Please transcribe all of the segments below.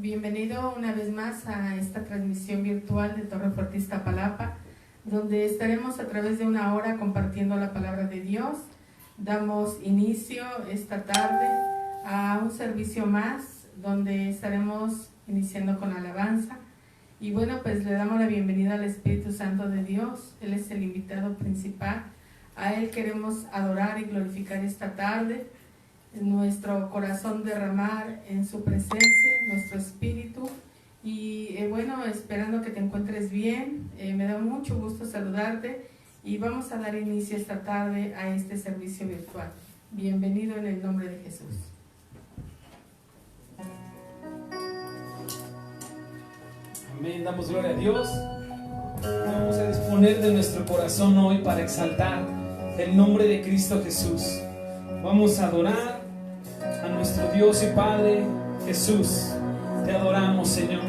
Bienvenido una vez más a esta transmisión virtual de Torre Fuerte Iztapalapa, donde estaremos a través de una hora compartiendo la palabra de Dios. Damos inicio esta tarde a un servicio más, donde estaremos iniciando con alabanza. Y bueno, pues le damos la bienvenida al Espíritu Santo de Dios. Él es el invitado principal. A Él queremos adorar y glorificar esta tarde. Nuestro corazón derramar en su presencia, nuestro espíritu. Y bueno, esperando que te encuentres bien. Me da mucho gusto saludarte y vamos a dar inicio esta tarde a este servicio virtual. Bienvenido en el nombre de Jesús. Amén, damos gloria a Dios. Vamos a disponer de nuestro corazón hoy para exaltar el nombre de Cristo Jesús. Vamos a adorar a nuestro Dios y Padre Jesús. Te adoramos, Señor.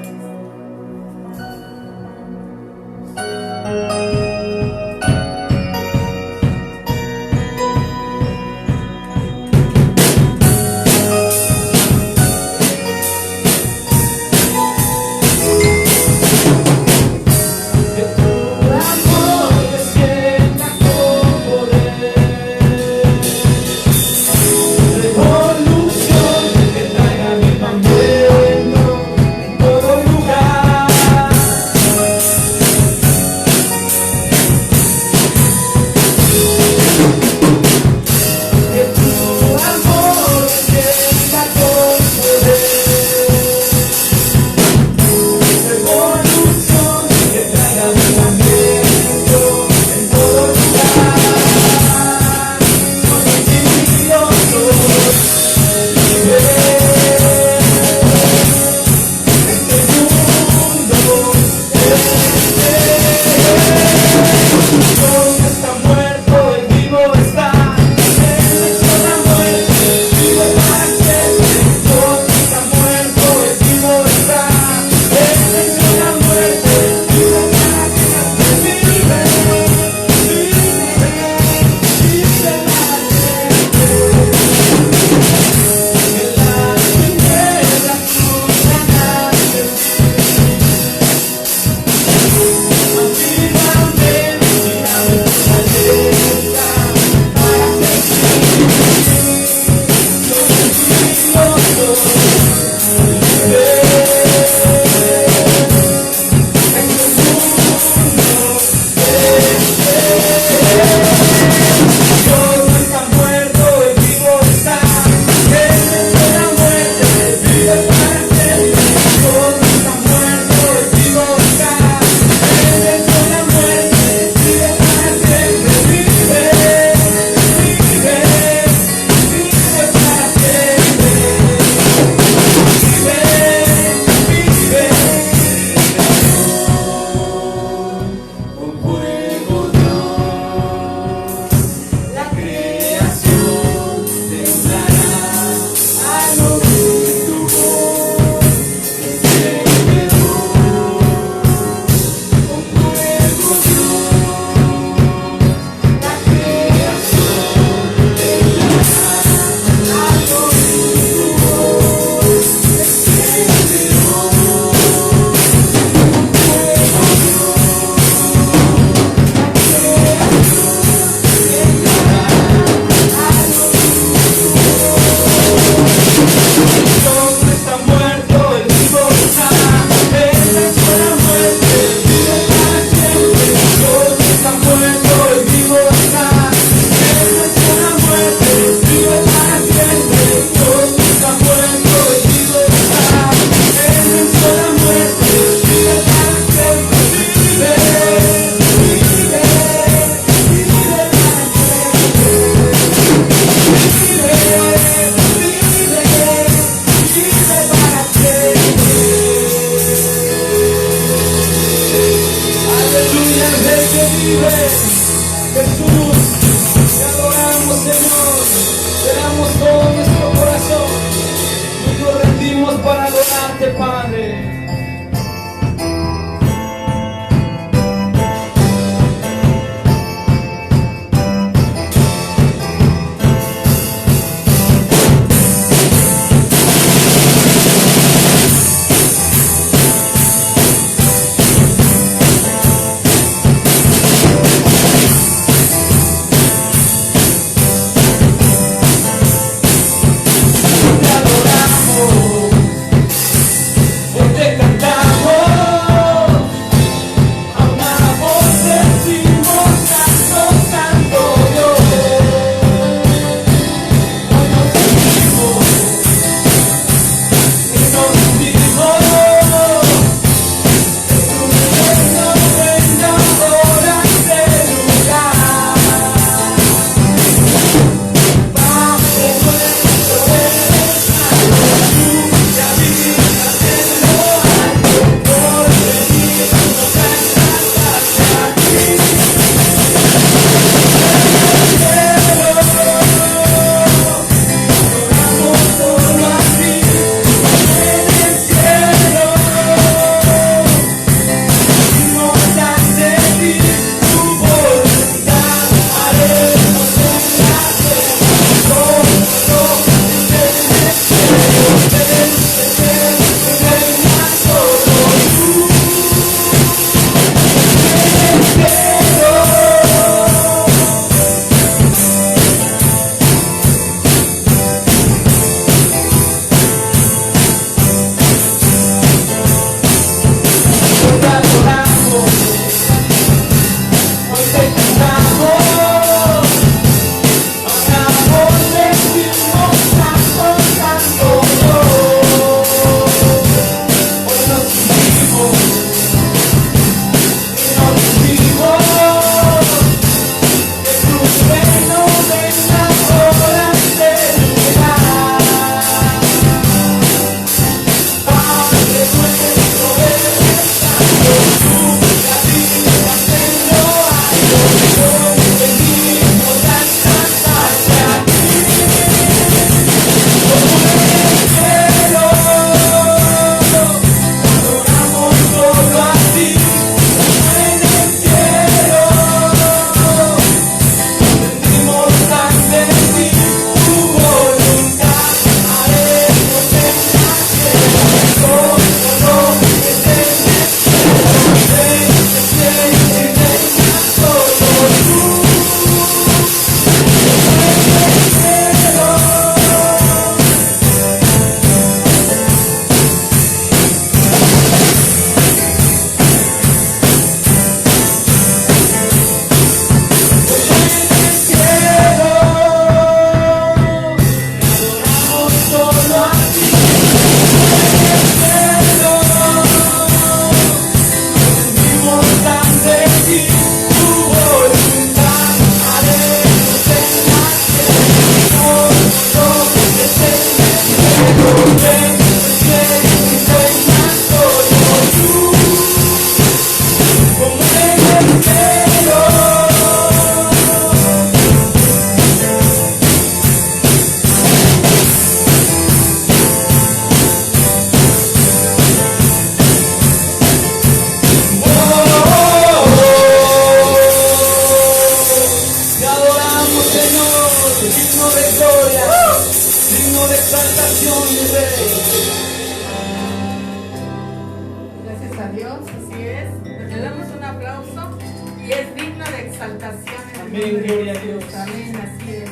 Amén, gloria a Dios. Amén, así es.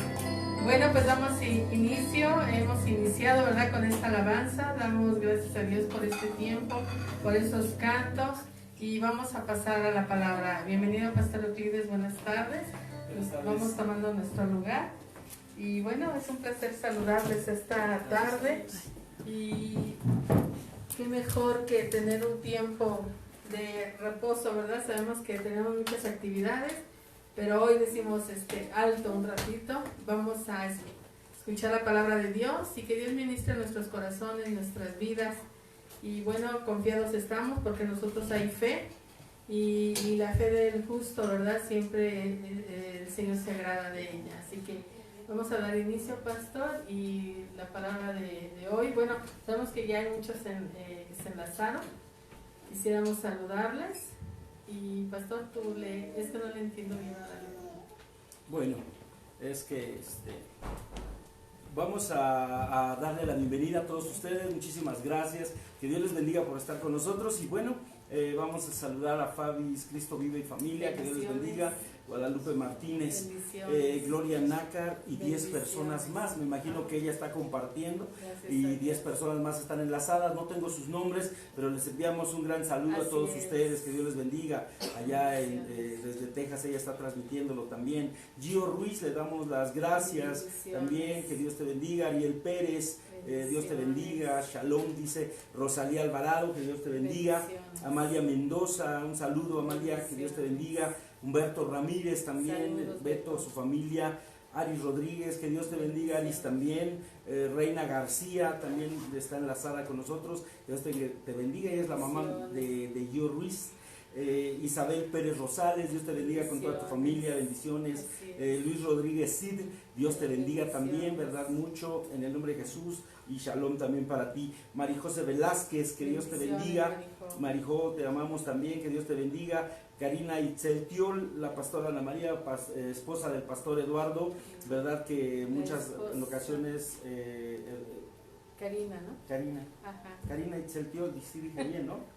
Bueno, pues damos inicio, hemos iniciado, ¿verdad?, con esta alabanza. Damos gracias a Dios por este tiempo, por esos cantos, y vamos a pasar a la palabra. Bienvenido, Pastor Euclides, buenas tardes. Vamos tomando nuestro lugar. Y bueno, es un placer saludarles esta tarde. Y qué mejor que tener un tiempo de reposo, ¿verdad? Sabemos que tenemos muchas actividades, pero hoy decimos alto un ratito. Vamos a escuchar la palabra de Dios y que Dios ministre nuestros corazones, nuestras vidas. Y bueno, confiados estamos porque nosotros hay fe, y la fe del justo, ¿verdad? Siempre el Señor se agrada de ella. Así que vamos a dar inicio, Pastor, y la palabra de hoy. Bueno, sabemos que ya hay muchos que se enlazaron. Quisiéramos saludarles. Y Pastor, es que no le entiendo bien nada. Bueno, es que vamos a darle la bienvenida a todos ustedes. Muchísimas gracias. Que Dios les bendiga por estar con nosotros. Y bueno, vamos a saludar a Fabis, Cristo Vive y Familia. Que Dios les bendiga. Guadalupe Martínez, Gloria Nácar y 10 personas más. Me imagino que ella está compartiendo y 10 personas más están enlazadas. No tengo sus nombres, pero les enviamos un gran saludo a todos ustedes. Que Dios les bendiga. Allá desde Texas ella está transmitiéndolo también. Gio Ruiz, le damos las gracias también. Que Dios te bendiga. Ariel Pérez, Dios te bendiga. Shalom, dice Rosalía Alvarado, que Dios te bendiga. Amalia Mendoza, un saludo, Amalia, que Dios te bendiga. Humberto Ramírez también, saludos, Beto, su familia. Aris Rodríguez, que Dios te bendiga. Aris también. Reina García también está enlazada con nosotros, que Dios te bendiga. Ella es la mamá de Gio Ruiz. Isabel Pérez Rosales, Dios te bendiga con toda tu familia, bendiciones. Luis Rodríguez Cid, Dios te bendiga también, verdad, mucho, en el nombre de Jesús, y shalom también para ti. Marijose Velázquez, que Dios te bendiga. Marijo, te amamos también, que Dios te bendiga. Karina Itzeltiol, la pastora Ana María, esposa del pastor Eduardo, verdad que muchas en ocasiones Karina, ¿no? Karina. Ajá. Karina Itzeltiol, sí dije bien, ¿no?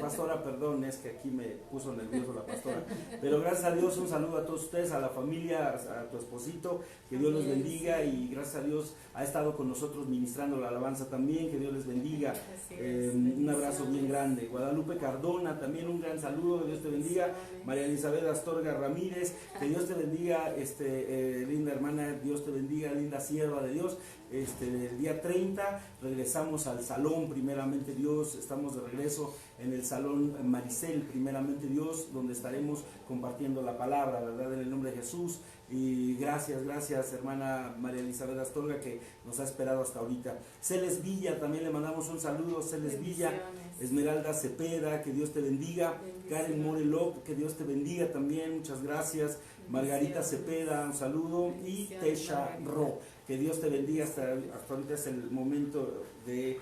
Pastora, perdón, es que aquí me puso nervioso la pastora, pero gracias a Dios, un saludo a todos ustedes, a la familia, a tu esposito, que Dios los bendiga, y gracias a Dios ha estado con nosotros ministrando la alabanza también, que Dios les bendiga. Un abrazo bien grande. Guadalupe Cardona, también un gran saludo, que Dios te bendiga. María Elizabeth Astorga Ramírez, que Dios te bendiga, linda hermana, Dios te bendiga, linda sierva de Dios. El día 30 regresamos al salón, primeramente Dios, estamos de regreso en el salón Maricel, primeramente Dios, donde estaremos compartiendo la palabra, ¿verdad? En el nombre de Jesús. Y gracias hermana María Elizabeth Astorga, que nos ha esperado hasta ahorita. Celes Villa, también le mandamos un saludo. Celes Villa. Esmeralda Cepeda, que Dios te bendiga. Karen Morelop, que Dios te bendiga también, muchas gracias. Margarita Cepeda, un saludo. Y Tesha Ro, que Dios te bendiga. Hasta ahorita es el momento de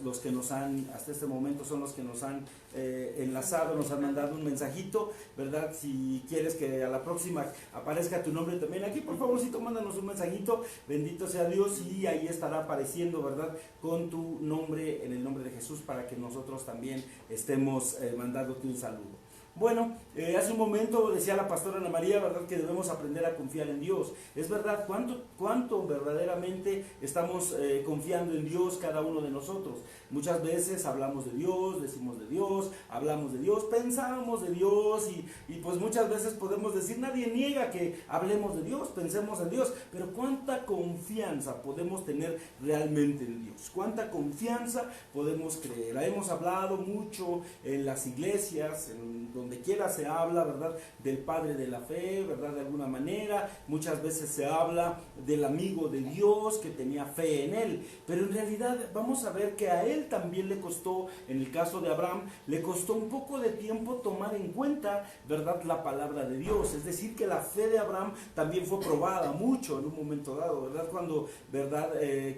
los que nos han, hasta este momento son los que nos han enlazado, nos han mandado un mensajito, ¿verdad? Si quieres que a la próxima aparezca tu nombre también aquí, por favorcito, mándanos un mensajito, bendito sea Dios, y ahí estará apareciendo, ¿verdad? Con tu nombre, en el nombre de Jesús, para que nosotros también estemos mandándote un saludo. Bueno, hace un momento decía la pastora Ana María, ¿verdad?, que debemos aprender a confiar en Dios. Es verdad, ¿cuánto verdaderamente estamos confiando en Dios cada uno de nosotros? Muchas veces hablamos de Dios, decimos de Dios, hablamos de Dios, pensamos de Dios, y pues muchas veces podemos decir, nadie niega que hablemos de Dios, pensemos en Dios, pero ¿cuánta confianza podemos tener realmente en Dios? ¿Cuánta confianza podemos creer? Hemos hablado mucho en las iglesias, en donde quiera se habla, ¿verdad?, del padre de la fe, ¿verdad?, de alguna manera. Muchas veces se habla del amigo de Dios que tenía fe en él, pero en realidad vamos a ver que a él también le costó, en el caso de Abraham, le costó un poco de tiempo tomar en cuenta, ¿verdad?, la palabra de Dios. Es decir, que la fe de Abraham también fue probada mucho en un momento dado, ¿verdad?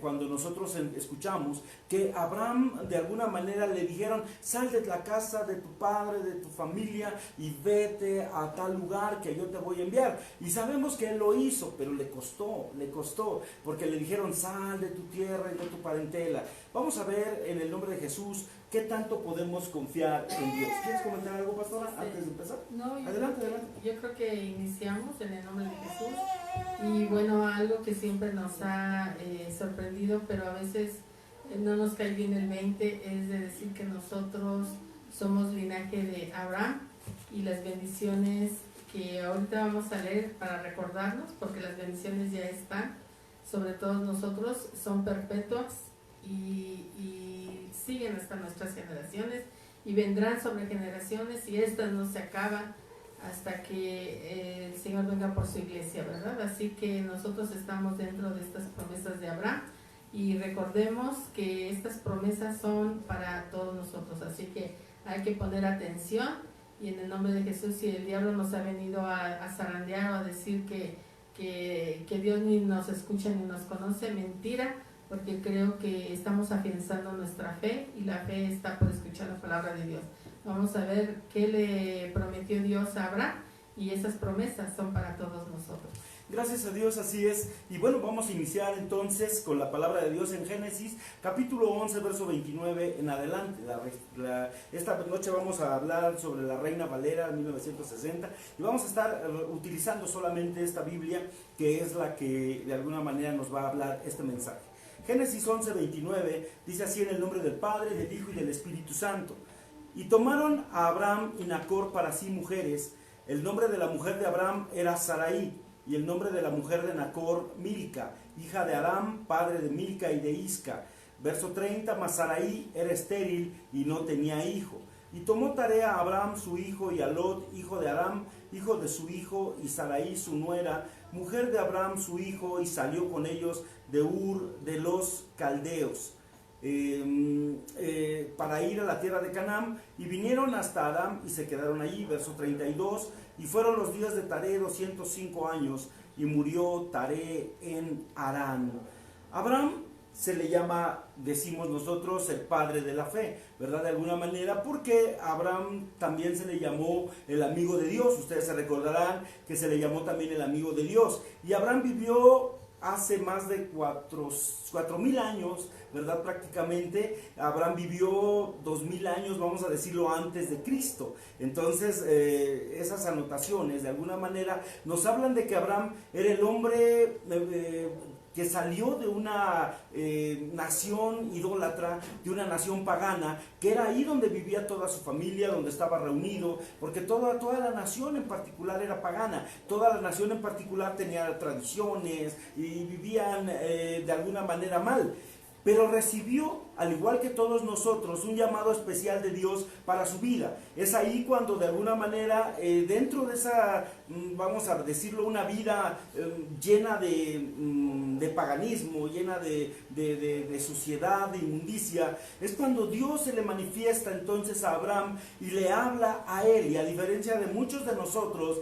Cuando nosotros escuchamos que Abraham de alguna manera le dijeron: sal de la casa de tu padre, de tu familia, y vete a tal lugar que yo te voy a enviar. Y sabemos que él lo hizo, pero le costó, porque le dijeron: sal de tu tierra y de tu parentela. Vamos a ver en el nombre de Jesús qué tanto podemos confiar en Dios. ¿Quieres comentar algo, pastora, antes de empezar? No, adelante. Yo creo que iniciamos en el nombre de Jesús. Y bueno, algo que siempre nos ha sorprendido, pero a veces no nos cae bien el 20, es de decir que nosotros somos linaje de Abraham, y las bendiciones que ahorita vamos a leer para recordarnos, porque las bendiciones ya están sobre todos nosotros, son perpetuas y siguen hasta nuestras generaciones y vendrán sobre generaciones, y estas no se acaban hasta que el Señor venga por su iglesia, ¿verdad? Así que nosotros estamos dentro de estas promesas de Abraham, y recordemos que estas promesas son para todos nosotros, así que hay que poner atención. Y en el nombre de Jesús, si el diablo nos ha venido a zarandear o a decir que Dios ni nos escucha ni nos conoce, mentira, porque creo que estamos afianzando nuestra fe, y la fe está por escuchar la palabra de Dios. Vamos a ver qué le prometió Dios a Abraham, y esas promesas son para todos nosotros. Gracias a Dios, así es. Y bueno, vamos a iniciar entonces con la palabra de Dios en Génesis, capítulo 11, verso 29 en adelante. Esta noche vamos a hablar sobre la Reina Valera 1960, y vamos a estar utilizando solamente esta Biblia, que es la que de alguna manera nos va a hablar este mensaje. Génesis 11, 29 dice así: en el nombre del Padre, del Hijo y del Espíritu Santo. Y tomaron a Abraham y Nacor para sí mujeres. El nombre de la mujer de Abraham era Sarai, y el nombre de la mujer de Nacor, Milca, hija de Aram, padre de Milca y de Isca. Verso 30, mas Sarai era estéril y no tenía hijo. Y tomó tarea a Abraham su hijo, y a Lot, hijo de Aram, hijo de su hijo, y Sarai su nuera, mujer de Abraham su hijo, y salió con ellos de Ur de los Caldeos, para ir a la tierra de Canaán, y vinieron hasta Aram y se quedaron allí. Verso 32, y fueron los días de Taré 205 años, y murió Taré en Harán. Abraham se le llama, decimos nosotros, el padre de la fe, ¿verdad? De alguna manera, porque Abraham también se le llamó el amigo de Dios. Ustedes se recordarán que se le llamó también el amigo de Dios. Y Abraham vivió hace más de 4,000 años, ¿verdad? Prácticamente Abraham vivió 2,000 años, vamos a decirlo, antes de Cristo. Entonces esas anotaciones de alguna manera nos hablan de que Abraham era el hombre que salió de una nación idólatra, de una nación pagana, que era ahí donde vivía toda su familia, donde estaba reunido, porque toda la nación en particular era pagana, toda la nación en particular tenía tradiciones y vivían de alguna manera mal. Pero recibió, al igual que todos nosotros, un llamado especial de Dios para su vida. Es ahí cuando de alguna manera, dentro de esa, vamos a decirlo, una vida llena de paganismo, llena de suciedad, de inmundicia, es cuando Dios se le manifiesta entonces a Abraham y le habla a él. Y a diferencia de muchos de nosotros,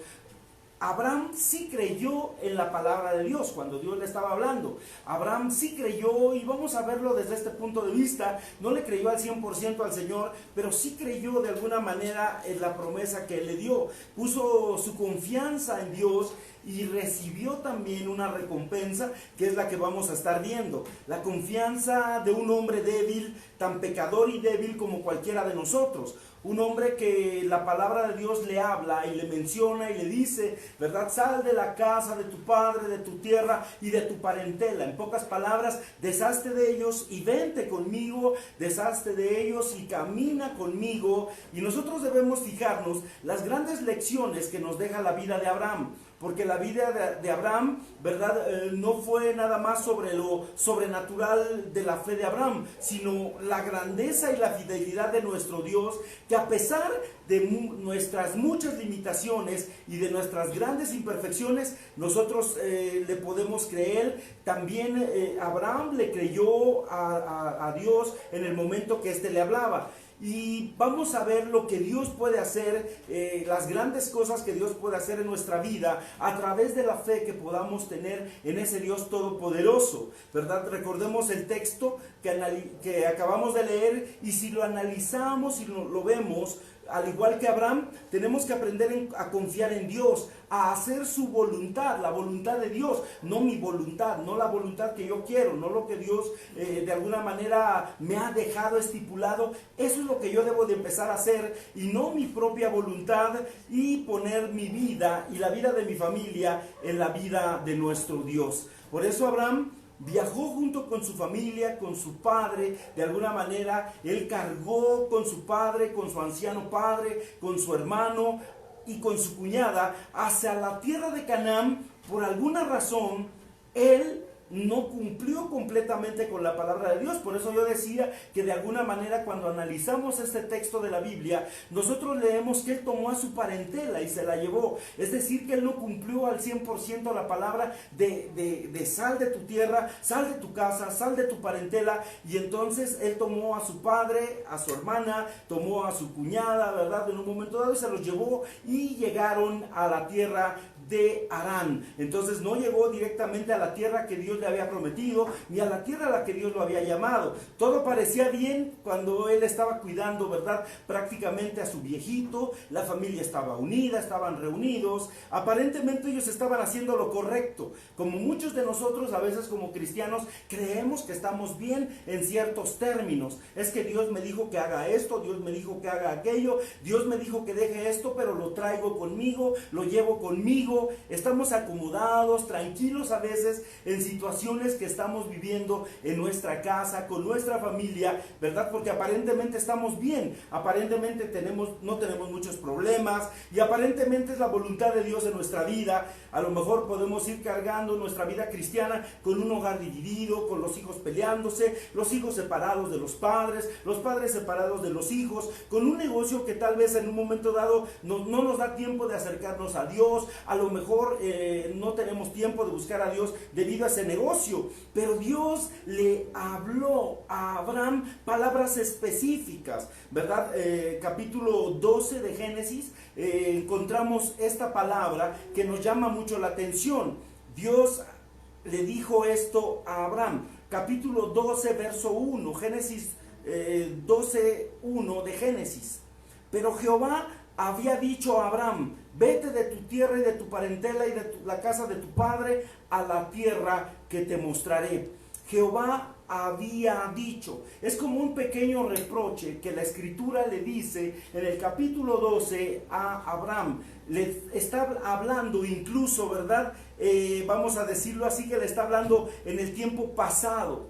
Abraham sí creyó en la palabra de Dios cuando Dios le estaba hablando. Abraham sí creyó, y vamos a verlo desde este punto de vista. No le creyó al 100% al Señor, pero sí creyó de alguna manera en la promesa que Él le dio. Puso su confianza en Dios y recibió también una recompensa, que es la que vamos a estar viendo. La confianza de un hombre débil, tan pecador y débil como cualquiera de nosotros. Un hombre que la palabra de Dios le habla y le menciona y le dice, ¿verdad? Sal de la casa de tu padre, de tu tierra y de tu parentela. En pocas palabras, deshazte de ellos y vente conmigo, deshazte de ellos y camina conmigo. Y nosotros debemos fijarnos las grandes lecciones que nos deja la vida de Abraham. porque la vida de Abraham, ¿verdad? No fue nada más sobre lo sobrenatural de la fe de Abraham, sino la grandeza y la fidelidad de nuestro Dios, que a pesar de nuestras muchas limitaciones y de nuestras grandes imperfecciones, nosotros le podemos creer. También Abraham le creyó a Dios en el momento que éste le hablaba. Y vamos a ver lo que Dios puede hacer, las grandes cosas que Dios puede hacer en nuestra vida a través de la fe que podamos tener en ese Dios todopoderoso, ¿verdad? Recordemos el texto que acabamos de leer, y si lo analizamos y lo vemos, al igual que Abraham, tenemos que aprender a confiar en Dios, a hacer su voluntad, la voluntad de Dios, no mi voluntad, no la voluntad que yo quiero, no lo que Dios de alguna manera me ha dejado estipulado. Eso es lo que yo debo de empezar a hacer, y no mi propia voluntad, y poner mi vida y la vida de mi familia en la vida de nuestro Dios. Por eso Abraham viajó junto con su familia, con su padre. De alguna manera él cargó con su padre, con su anciano padre, con su hermano y con su cuñada hacia la tierra de Canaán. Por alguna razón él no cumplió completamente con la palabra de Dios. Por eso yo decía que de alguna manera, cuando analizamos este texto de la Biblia, nosotros leemos que él tomó a su parentela y se la llevó. Es decir, que él no cumplió al 100% la palabra de sal de tu tierra, sal de tu casa, sal de tu parentela. Y entonces él tomó a su padre, a su hermana, tomó a su cuñada, ¿verdad? En un momento dado, y se los llevó, y llegaron a la tierra de Harán. Entonces no llegó directamente a la tierra que Dios le había prometido, ni a la tierra a la que Dios lo había llamado. Todo parecía bien cuando él estaba cuidando, ¿verdad?, prácticamente a su viejito. La familia estaba unida, estaban reunidos, aparentemente ellos estaban haciendo lo correcto. Como muchos de nosotros a veces como cristianos creemos que estamos bien en ciertos términos. Es que Dios me dijo que haga esto, Dios me dijo que haga aquello, Dios me dijo que deje esto, pero lo traigo conmigo, lo llevo conmigo. Estamos acomodados, tranquilos a veces en situaciones que estamos viviendo en nuestra casa, con nuestra familia, ¿verdad? Porque aparentemente estamos bien, aparentemente no tenemos muchos problemas, y aparentemente es la voluntad de Dios en nuestra vida. A lo mejor podemos ir cargando nuestra vida cristiana con un hogar dividido, con los hijos peleándose, los hijos separados de los padres separados de los hijos, con un negocio que tal vez en un momento dado no nos da tiempo de acercarnos a Dios. A lo mejor no tenemos tiempo de buscar a Dios debido a ese negocio, pero Dios le habló a Abraham palabras específicas, ¿verdad? Capítulo 12 de Génesis, encontramos esta palabra que nos llama mucho la atención. Dios le dijo esto a Abraham, capítulo 12, verso 1, Génesis 12, 1 de Génesis. Pero Jehová había dicho a Abraham: vete de tu tierra y de tu parentela y de la casa de tu padre a la tierra que te mostraré. Jehová había dicho. Es como un pequeño reproche que la escritura le dice en el capítulo 12 a Abraham. Le está hablando incluso, ¿verdad? Vamos a decirlo así, que le está hablando en el tiempo pasado.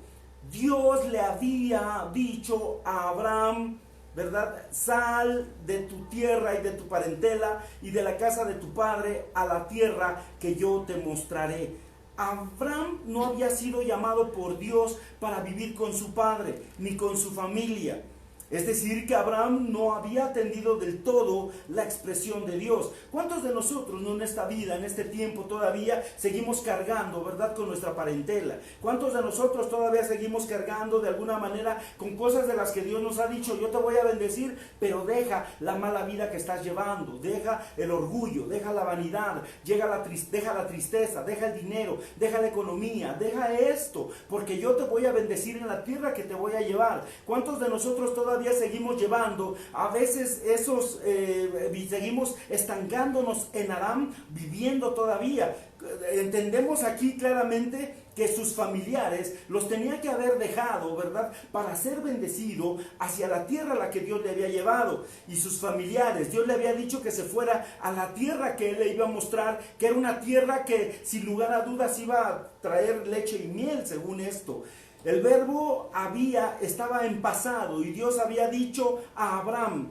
Dios le había dicho a Abraham, ¿verdad? Sal de tu tierra y de tu parentela y de la casa de tu padre a la tierra que yo te mostraré. Abraham no había sido llamado por Dios para vivir con su padre ni con su familia. Es decir, que Abraham no había atendido del todo la expresión de Dios. ¿Cuántos de nosotros no en esta vida, en este tiempo todavía seguimos cargando, ¿verdad?, con nuestra parentela? ¿Cuántos de nosotros todavía seguimos cargando de alguna manera con cosas de las que Dios nos ha dicho: yo te voy a bendecir, pero deja la mala vida que estás llevando, deja el orgullo, deja la vanidad, deja la tristeza, deja el dinero, deja la economía, deja esto, porque yo te voy a bendecir en la tierra que te voy a llevar? ¿Cuántos de nosotros todavía seguimos llevando a veces seguimos estancándonos en Aram, viviendo todavía? Entendemos aquí claramente que sus familiares los tenía que haber dejado, ¿verdad?, para ser bendecido hacia la tierra a la que Dios le había llevado. Y sus familiares, Dios le había dicho que se fuera a la tierra que Él le iba a mostrar, que era una tierra que sin lugar a dudas iba a traer leche y miel, según esto. El verbo estaba en pasado, y Dios había dicho a Abraham.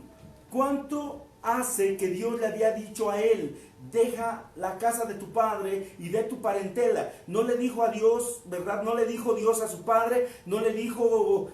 ¿Cuánto hace que Dios le había dicho a él? deja la casa de tu padre y de tu parentela. No le dijo a Dios, ¿verdad? No le dijo Dios a su padre, no le dijo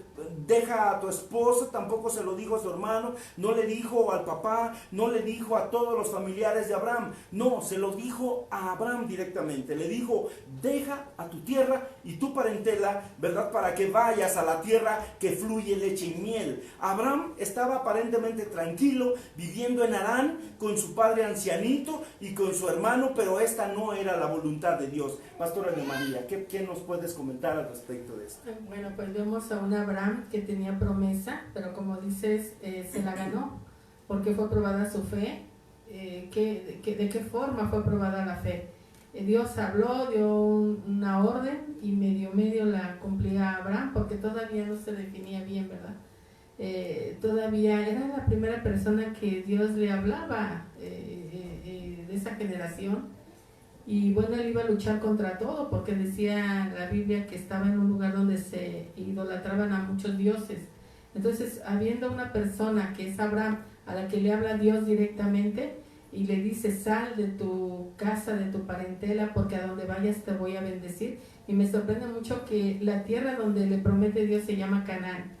deja a tu esposa, tampoco se lo dijo a su hermano, no le dijo al papá, no le dijo a todos los familiares de Abraham, no, se lo dijo a Abraham directamente. Le dijo, deja a tu tierra y tu parentela, ¿verdad? Para que vayas a la tierra que fluye leche y miel. Abraham estaba aparentemente tranquilo, viviendo en Harán con su padre ancianito y con su hermano, pero esta no era la voluntad de Dios. Pastora de María, ¿qué nos puedes comentar al respecto de esto? Bueno, pues vemos a un Abraham que tenía promesa, pero como dices, se la ganó, porque fue probada su fe. ¿De qué forma fue probada la fe? Dios habló, dio una orden y medio la cumplía Abraham, porque todavía no se definía bien, ¿verdad? Todavía era la primera persona que Dios le hablaba de esa generación. Y bueno, él iba a luchar contra todo, porque decía la Biblia que estaba en un lugar donde se idolatraban a muchos dioses. Entonces, habiendo una persona que es Abraham, a la que le habla Dios directamente y le dice, sal de tu casa, de tu parentela, porque a donde vayas te voy a bendecir. Y me sorprende mucho que la tierra donde le promete Dios se llama Canaán.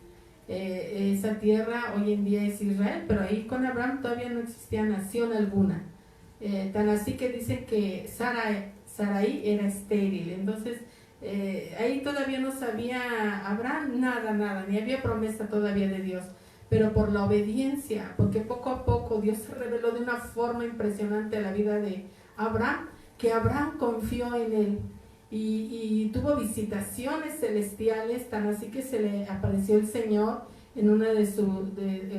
Esa tierra hoy en día es Israel, pero ahí con Abraham todavía no existía nación alguna. Tan así que dicen que Sarai era estéril. Entonces ahí todavía no sabía Abraham nada, ni había promesa todavía de Dios, pero por la obediencia, porque poco a poco Dios se reveló de una forma impresionante a la vida de Abraham, que Abraham confió en él y tuvo visitaciones celestiales, tan así que se le apareció el Señor en una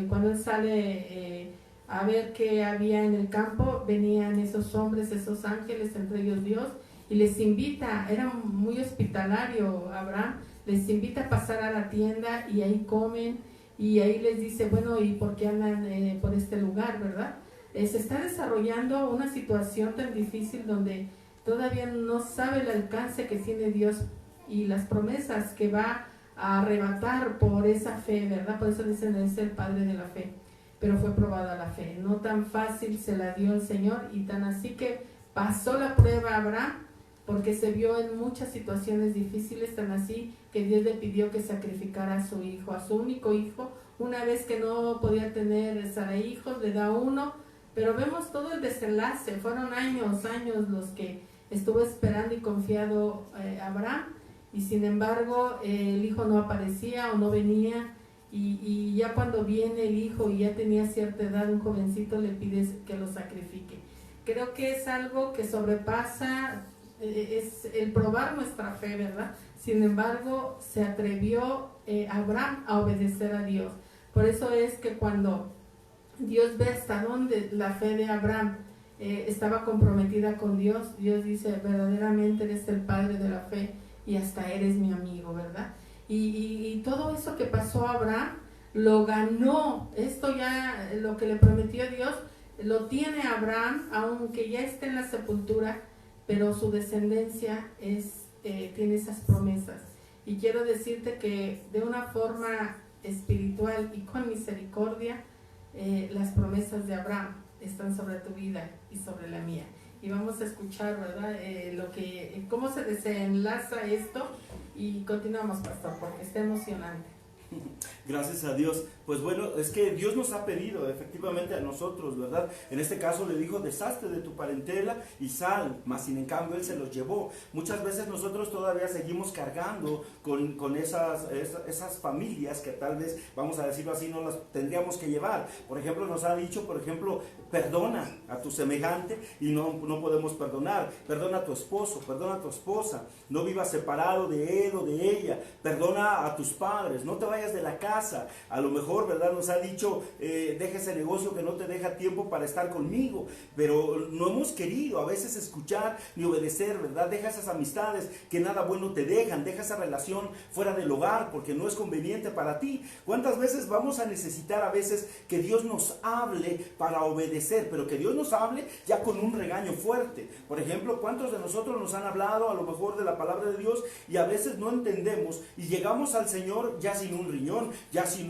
cuando él sale a ver qué había en el campo. Venían esos hombres, esos ángeles, entre ellos Dios, y les invita, era muy hospitalario Abraham, les invita a pasar a la tienda y ahí comen, y ahí les dice, bueno, ¿y por qué andan por este lugar, verdad? Se está desarrollando una situación tan difícil donde todavía no sabe el alcance que tiene Dios y las promesas que va a arrebatar por esa fe, ¿verdad? Por eso dicen, es el padre de la fe. Pero fue probada la fe, no tan fácil se la dio el Señor, y tan así que pasó la prueba a Abraham, porque se vio en muchas situaciones difíciles, tan así que Dios le pidió que sacrificara a su hijo, a su único hijo. Una vez que no podía tener Sarai hijos, le da uno, pero vemos todo el desenlace. Fueron años los que estuvo esperando y confiado Abraham, y sin embargo el hijo no aparecía o no venía. Y ya cuando viene el hijo y ya tenía cierta edad, un jovencito, le pides que lo sacrifique. Creo que es algo que sobrepasa, es el probar nuestra fe, ¿verdad? Sin embargo, se atrevió Abraham a obedecer a Dios. Por eso es que cuando Dios ve hasta dónde la fe de Abraham estaba comprometida con Dios, Dios dice, verdaderamente eres el padre de la fe y hasta eres mi amigo, ¿verdad? Y todo eso que pasó a Abraham lo ganó. Esto ya, lo que le prometió Dios, lo tiene Abraham, aunque ya esté en la sepultura, pero su descendencia tiene esas promesas. Y quiero decirte que de una forma espiritual y con misericordia, las promesas de Abraham están sobre tu vida y sobre la mía. Y vamos a escuchar, ¿verdad? Cómo se desenlaza esto, y continuamos, pastor, porque está emocionante. Gracias a Dios. Pues bueno, es que Dios nos ha pedido efectivamente a nosotros, ¿verdad? En este caso le dijo, deshazte de tu parentela y sal, mas sin en cambio Él se los llevó. Muchas veces nosotros todavía seguimos cargando con esas familias que tal vez, vamos a decirlo así, no las tendríamos que llevar. Por ejemplo, nos ha dicho, perdona a tu semejante, y no podemos perdonar. Perdona a tu esposo, perdona a tu esposa, no vivas separado de él o de ella. Perdona a tus padres, no te vayas de la casa. A lo mejor, ¿verdad? Nos ha dicho, deja ese negocio que no te deja tiempo para estar conmigo, pero no hemos querido a veces escuchar ni obedecer, ¿verdad? Deja esas amistades que nada bueno te dejan, deja esa relación fuera del hogar porque no es conveniente para ti. ¿Cuántas veces vamos a necesitar a veces que Dios nos hable para obedecer, pero que Dios nos hable ya con un regaño fuerte? Por ejemplo, ¿cuántos de nosotros nos han hablado a lo mejor de la palabra de Dios y a veces no entendemos y llegamos al Señor ya sin un un riñón, ya sin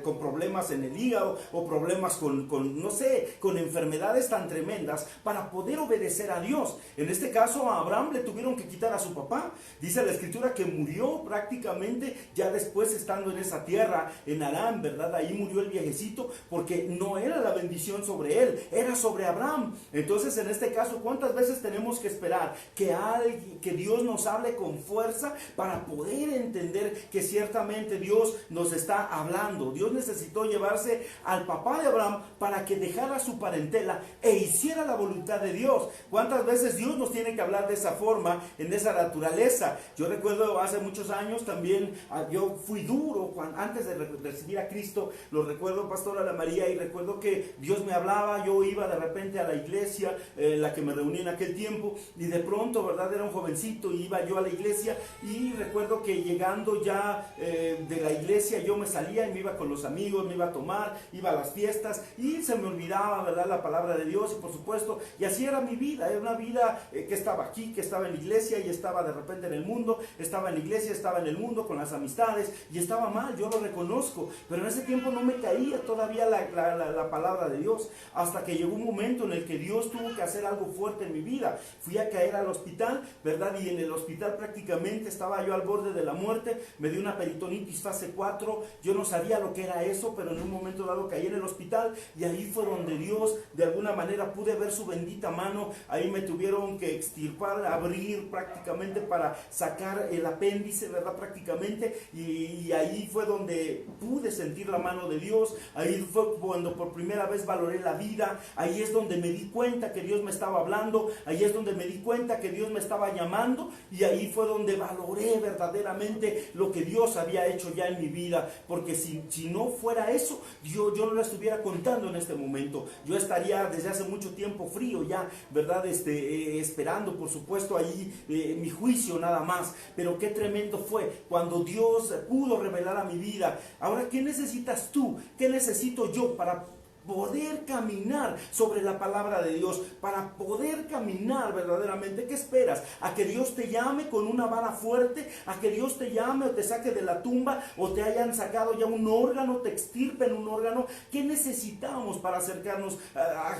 con problemas en el hígado o problemas no sé, con enfermedades tan tremendas para poder obedecer a Dios. En este caso a Abraham le tuvieron que quitar a su papá. Dice la escritura que murió prácticamente ya después estando en esa tierra, en Harán, ¿verdad? Ahí murió el viejecito porque no era la bendición sobre él, era sobre Abraham. Entonces en este caso, ¿cuántas veces tenemos que esperar que Dios nos hable con fuerza para poder entender que ciertamente Dios nos está hablando? Dios necesitó llevarse al papá de Abraham para que dejara su parentela e hiciera la voluntad de Dios. ¿Cuántas veces Dios nos tiene que hablar de esa forma, en esa naturaleza? Yo recuerdo hace muchos años también, yo fui duro antes de recibir a Cristo, lo recuerdo, Pastor Ana María, y recuerdo que Dios me hablaba. Yo iba de repente a la iglesia, la que me reuní en aquel tiempo, y de pronto, ¿verdad? Era un jovencito y iba yo a la iglesia, y recuerdo que llegando ya de la iglesia yo me salía y me iba con los amigos, me iba a tomar, iba a las fiestas y se me olvidaba, ¿verdad?, la palabra de Dios, y por supuesto, y así era mi vida. Era una vida que estaba aquí, que estaba en la iglesia y estaba de repente en el mundo, estaba en la iglesia, estaba en el mundo con las amistades y estaba mal, yo lo reconozco, pero en ese tiempo no me caía todavía la palabra de Dios, hasta que llegó un momento en el que Dios tuvo que hacer algo fuerte en mi vida. Fui a caer al hospital, ¿verdad? Y en el hospital prácticamente estaba yo al borde de la muerte, me dio una peritonitis fase 4, yo no sabía lo que era eso, pero en un momento dado caí en el hospital y ahí fue donde Dios, de alguna manera, pude ver su bendita mano. Ahí me tuvieron que extirpar, abrir prácticamente para sacar el apéndice, ¿verdad? Prácticamente, y ahí fue donde pude sentir la mano de Dios. Ahí fue cuando por primera vez valoré la vida. Ahí es donde me di cuenta que Dios me estaba hablando, ahí es donde me di cuenta que Dios me estaba llamando, y ahí fue donde valoré verdaderamente lo que Dios había hecho ya en mi vida, porque si no fuera eso, yo no lo estuviera contando en este momento. Yo estaría desde hace mucho tiempo frío ya, ¿verdad? Esperando, por supuesto, ahí mi juicio nada más. Pero qué tremendo fue cuando Dios pudo revelar a mi vida. Ahora, ¿qué necesitas tú? ¿Qué necesito yo para poder caminar sobre la palabra de Dios, para poder caminar verdaderamente? ¿Qué esperas? ¿A que Dios te llame con una vara fuerte? ¿A que Dios te llame o te saque de la tumba, o te hayan sacado ya un órgano, te extirpen un órgano? ¿Qué necesitamos para acercarnos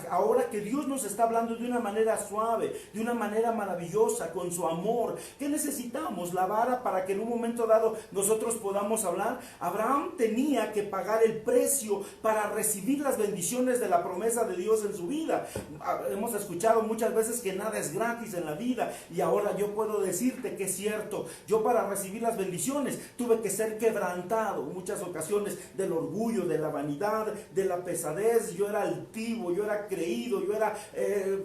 ahora que Dios nos está hablando de una manera suave, de una manera maravillosa, con su amor? ¿Qué necesitamos? La vara para que en un momento dado nosotros podamos hablar. Abraham tenía que pagar el precio para recibir las bendiciones de la promesa de Dios en su vida. Hemos escuchado muchas veces que nada es gratis en la vida, y ahora yo puedo decirte que es cierto. Yo, para recibir las bendiciones, tuve que ser quebrantado en muchas ocasiones del orgullo, de la vanidad, de la pesadez. Yo era altivo, yo era creído, yo era,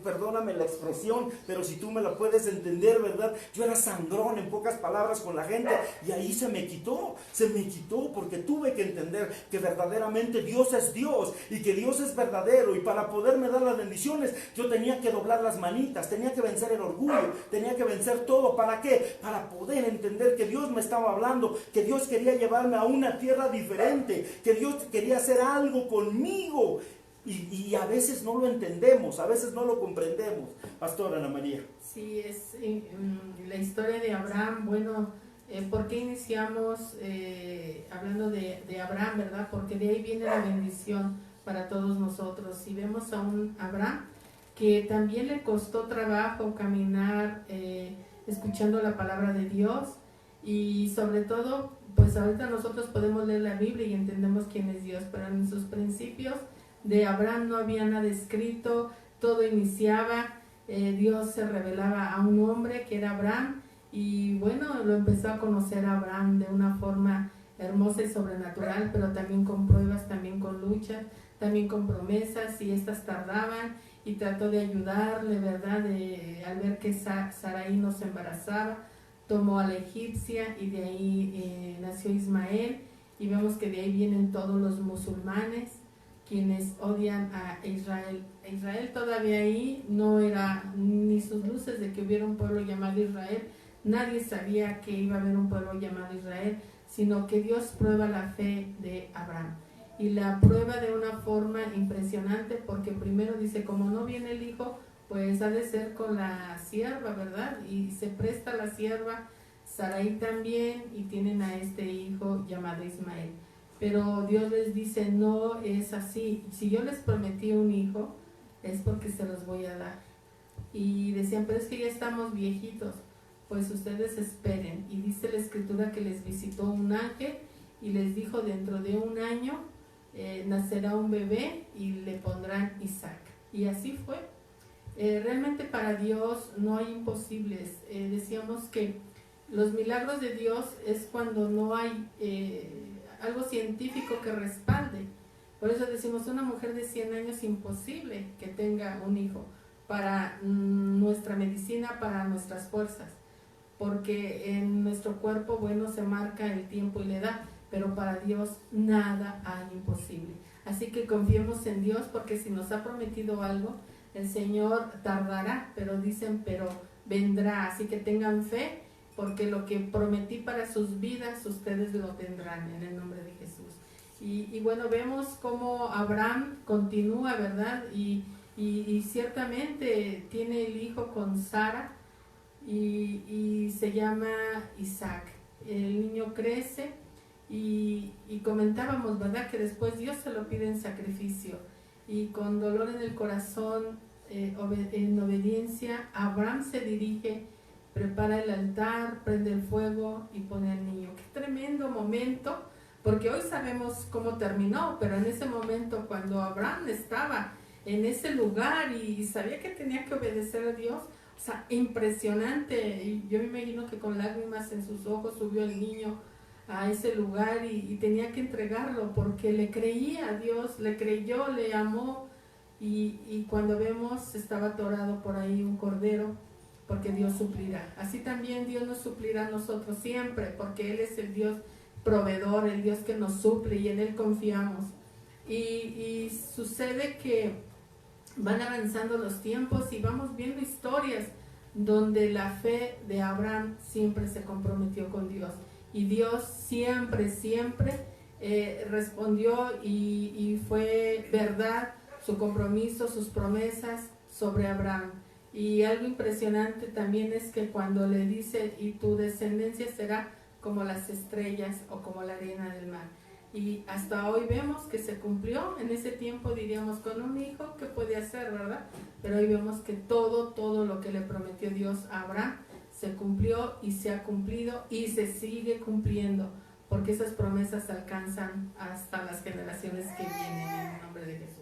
perdóname la expresión, pero si tú me la puedes entender, ¿verdad? Yo era sangrón, en pocas palabras, con la gente, y ahí se me quitó, porque tuve que entender que verdaderamente Dios es Dios, y que Dios es verdadero, y para poderme dar las bendiciones yo tenía que doblar las manitas, tenía que vencer el orgullo, tenía que vencer todo. ¿Para qué? Para poder entender que Dios me estaba hablando, que Dios quería llevarme a una tierra diferente, que Dios quería hacer algo conmigo, y a veces no lo entendemos, a veces no lo comprendemos. Pastora Ana María. Sí, es la historia de Abraham. Bueno, ¿por qué iniciamos hablando de Abraham, verdad? Porque de ahí viene la bendición para todos nosotros. Si vemos a un Abraham que también le costó trabajo caminar escuchando la palabra de Dios, y sobre todo, pues ahorita nosotros podemos leer la Biblia y entendemos quién es Dios, pero en sus principios de Abraham no había nada escrito. Todo iniciaba, Dios se revelaba a un hombre que era Abraham, y bueno, lo empezó a conocer a Abraham de una forma hermosa y sobrenatural, pero también con pruebas, también con luchas, también con promesas, y estas tardaban, y trató de ayudarle, ¿verdad? Al ver que Sarai no se embarazaba, tomó a la egipcia, y de ahí nació Ismael, y vemos que de ahí vienen todos los musulmanes, quienes odian a Israel. Israel todavía ahí no era ni sus luces de que hubiera un pueblo llamado Israel. Nadie sabía que iba a haber un pueblo llamado Israel, sino que Dios prueba la fe de Abraham, y la prueba de una forma impresionante, porque primero dice, como no viene el hijo, pues ha de ser con la sierva, ¿verdad? Y se presta la sierva Sarai también, y tienen a este hijo llamado Ismael. Pero Dios les dice, no es así. Si yo les prometí un hijo, es porque se los voy a dar. Y decían, pero es que ya estamos viejitos. Pues ustedes esperen. Y dice la escritura que les visitó un ángel y les dijo, dentro de un año nacerá un bebé y le pondrán Isaac. Y así fue. Realmente para Dios no hay imposibles. Decíamos que los milagros de Dios es cuando no hay algo científico que respalde. Por eso decimos, una mujer de 100 años imposible que tenga un hijo. Para nuestra medicina, para nuestras fuerzas. Porque en nuestro cuerpo, bueno, se marca el tiempo y la edad. Pero para Dios nada hay imposible. Así que confiemos en Dios, porque si nos ha prometido algo, el Señor tardará, pero dicen, pero vendrá. Así que tengan fe, porque lo que prometí para sus vidas, ustedes lo tendrán en el nombre de Jesús. Y bueno, vemos cómo Abraham continúa, ¿verdad? Y ciertamente tiene el hijo con Sara y se llama Isaac. El niño crece y comentábamos, ¿verdad? Que después Dios se lo pide en sacrificio. Y con dolor en el corazón, en obediencia, Abraham se dirige, prepara el altar, prende el fuego y pone al niño. Qué tremendo momento, porque hoy sabemos cómo terminó, pero en ese momento cuando Abraham estaba en ese lugar y sabía que tenía que obedecer a Dios, o sea, impresionante. Y yo me imagino que con lágrimas en sus ojos subió el niño a ese lugar y tenía que entregarlo porque le creía a Dios, le creyó, le amó. Y cuando vemos, estaba atorado por ahí un cordero, porque Dios suplirá. Así también Dios nos suplirá a nosotros siempre, porque Él es el Dios proveedor, el Dios que nos suple, y en Él confiamos. Y sucede que van avanzando los tiempos y vamos viendo historias donde la fe de Abraham siempre se comprometió con Dios. Y Dios siempre respondió y fue verdad su compromiso, sus promesas sobre Abraham. Y algo impresionante también es que cuando le dice, y tu descendencia será como las estrellas o como la arena del mar. Y hasta hoy vemos que se cumplió. En ese tiempo diríamos, con un hijo, ¿qué puede hacer, verdad? Pero hoy vemos que todo lo que le prometió Dios a Abraham se cumplió y se ha cumplido y se sigue cumpliendo, porque esas promesas alcanzan hasta las generaciones que vienen en el nombre de Jesús.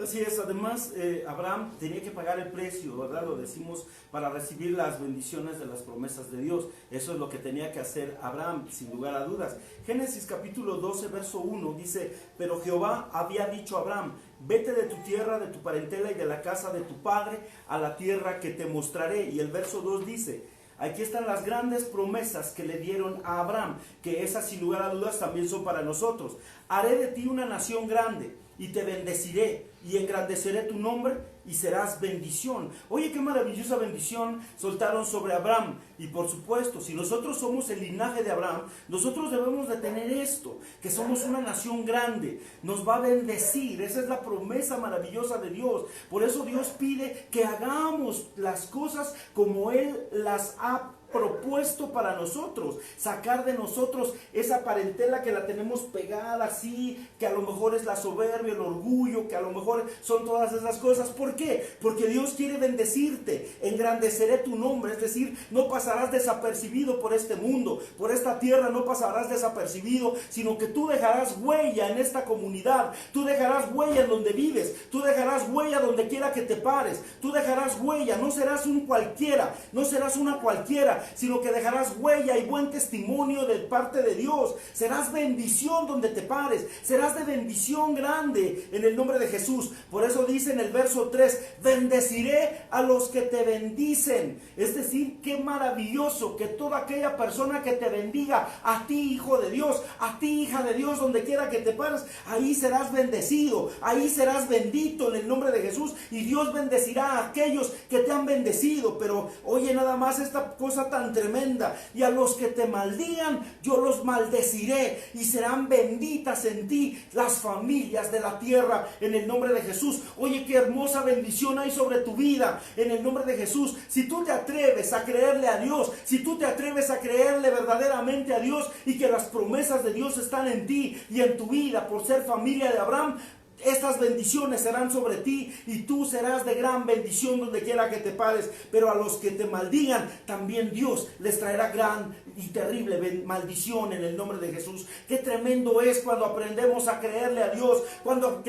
Así es, además Abraham tenía que pagar el precio, ¿verdad? Lo decimos, para recibir las bendiciones de las promesas de Dios. Eso es lo que tenía que hacer Abraham, sin lugar a dudas. Génesis capítulo 12, verso 1 dice, pero Jehová había dicho a Abraham, vete de tu tierra, de tu parentela y de la casa de tu padre a la tierra que te mostraré. Y el verso 2 dice, aquí están las grandes promesas que le dieron a Abraham, que esas sin lugar a dudas también son para nosotros. Haré de ti una nación grande y te bendeciré y engrandeceré tu nombre y serás bendición. Oye, qué maravillosa bendición soltaron sobre Abraham. Y por supuesto, si nosotros somos el linaje de Abraham, nosotros debemos de tener esto, que somos una nación grande, nos va a bendecir. Esa es la promesa maravillosa de Dios. Por eso Dios pide que hagamos las cosas como Él las ha propuesto para nosotros, sacar de nosotros esa parentela que la tenemos pegada así, que a lo mejor es la soberbia, el orgullo, que a lo mejor son todas esas cosas. ¿Por qué? Porque Dios quiere bendecirte, engrandeceré tu nombre, es decir, no pasarás desapercibido por este mundo, por esta tierra no pasarás desapercibido, sino que tú dejarás huella en esta comunidad, tú dejarás huella en donde vives, tú dejarás huella donde quiera que te pares, tú dejarás huella, no serás un cualquiera, no serás una cualquiera, sino que dejarás huella y buen testimonio de parte de Dios. Serás bendición donde te pares, serás de bendición grande en el nombre de Jesús. Por eso dice en el verso 3, bendeciré a los que te bendicen. Es decir, qué maravilloso que toda aquella persona que te bendiga, a ti hijo de Dios, a ti hija de Dios, donde quiera que te pares, ahí serás bendecido, ahí serás bendito en el nombre de Jesús, y Dios bendecirá a aquellos que te han bendecido. Pero oye, nada más esta cosa tan tremenda, y a los que te maldigan yo los maldeciré y serán benditos benditas en ti las familias de la tierra, en el nombre de Jesús. Oye, qué hermosa bendición hay sobre tu vida, en el nombre de Jesús. Si tú te atreves a creerle a Dios, si tú te atreves a creerle verdaderamente a Dios, y que las promesas de Dios están en ti y en tu vida por ser familia de Abraham, estas bendiciones serán sobre ti y tú serás de gran bendición donde quiera que te pares. Pero a los que te maldigan, también Dios les traerá gran y terrible maldición en el nombre de Jesús. Qué tremendo es cuando aprendemos a creerle a Dios, cuando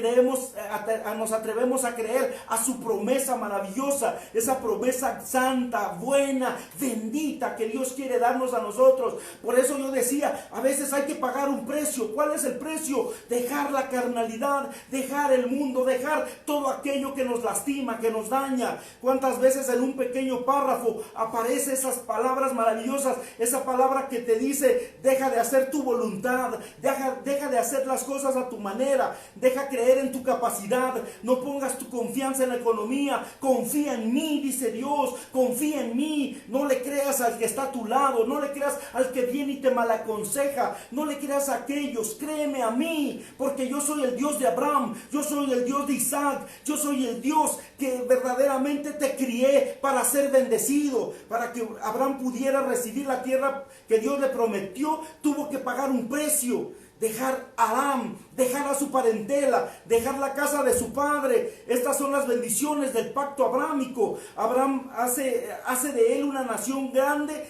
nos atrevemos a creer a su promesa maravillosa, esa promesa santa, buena, bendita que Dios quiere darnos a nosotros. Por eso yo decía, a veces hay que pagar un precio. ¿Cuál es el precio? Dejar la carnalidad, dejar el mundo, dejar todo aquello que nos lastima, que nos daña. ¿Cuántas veces en un pequeño párrafo aparecen esas palabras maravillosas? Esa palabra que te dice, deja de hacer tu voluntad, deja de hacer las cosas a tu manera, deja creer en tu capacidad, no pongas tu confianza en la economía, confía en mí, dice Dios, confía en mí, no le creas al que está a tu lado, no le creas al que viene y te malaconseja, no le creas a aquellos, créeme a mí, porque yo soy el Dios de Abraham, yo soy el Dios de Isaac, yo soy el Dios que verdaderamente te crié para ser bendecido, para que Abraham pudiera recibir la tierra que Dios le prometió. Tuvo que pagar un precio, dejar a Aram, dejar a su parentela, dejar la casa de su padre. Estas son las bendiciones del pacto abrámico. Abraham hace de él una nación grande,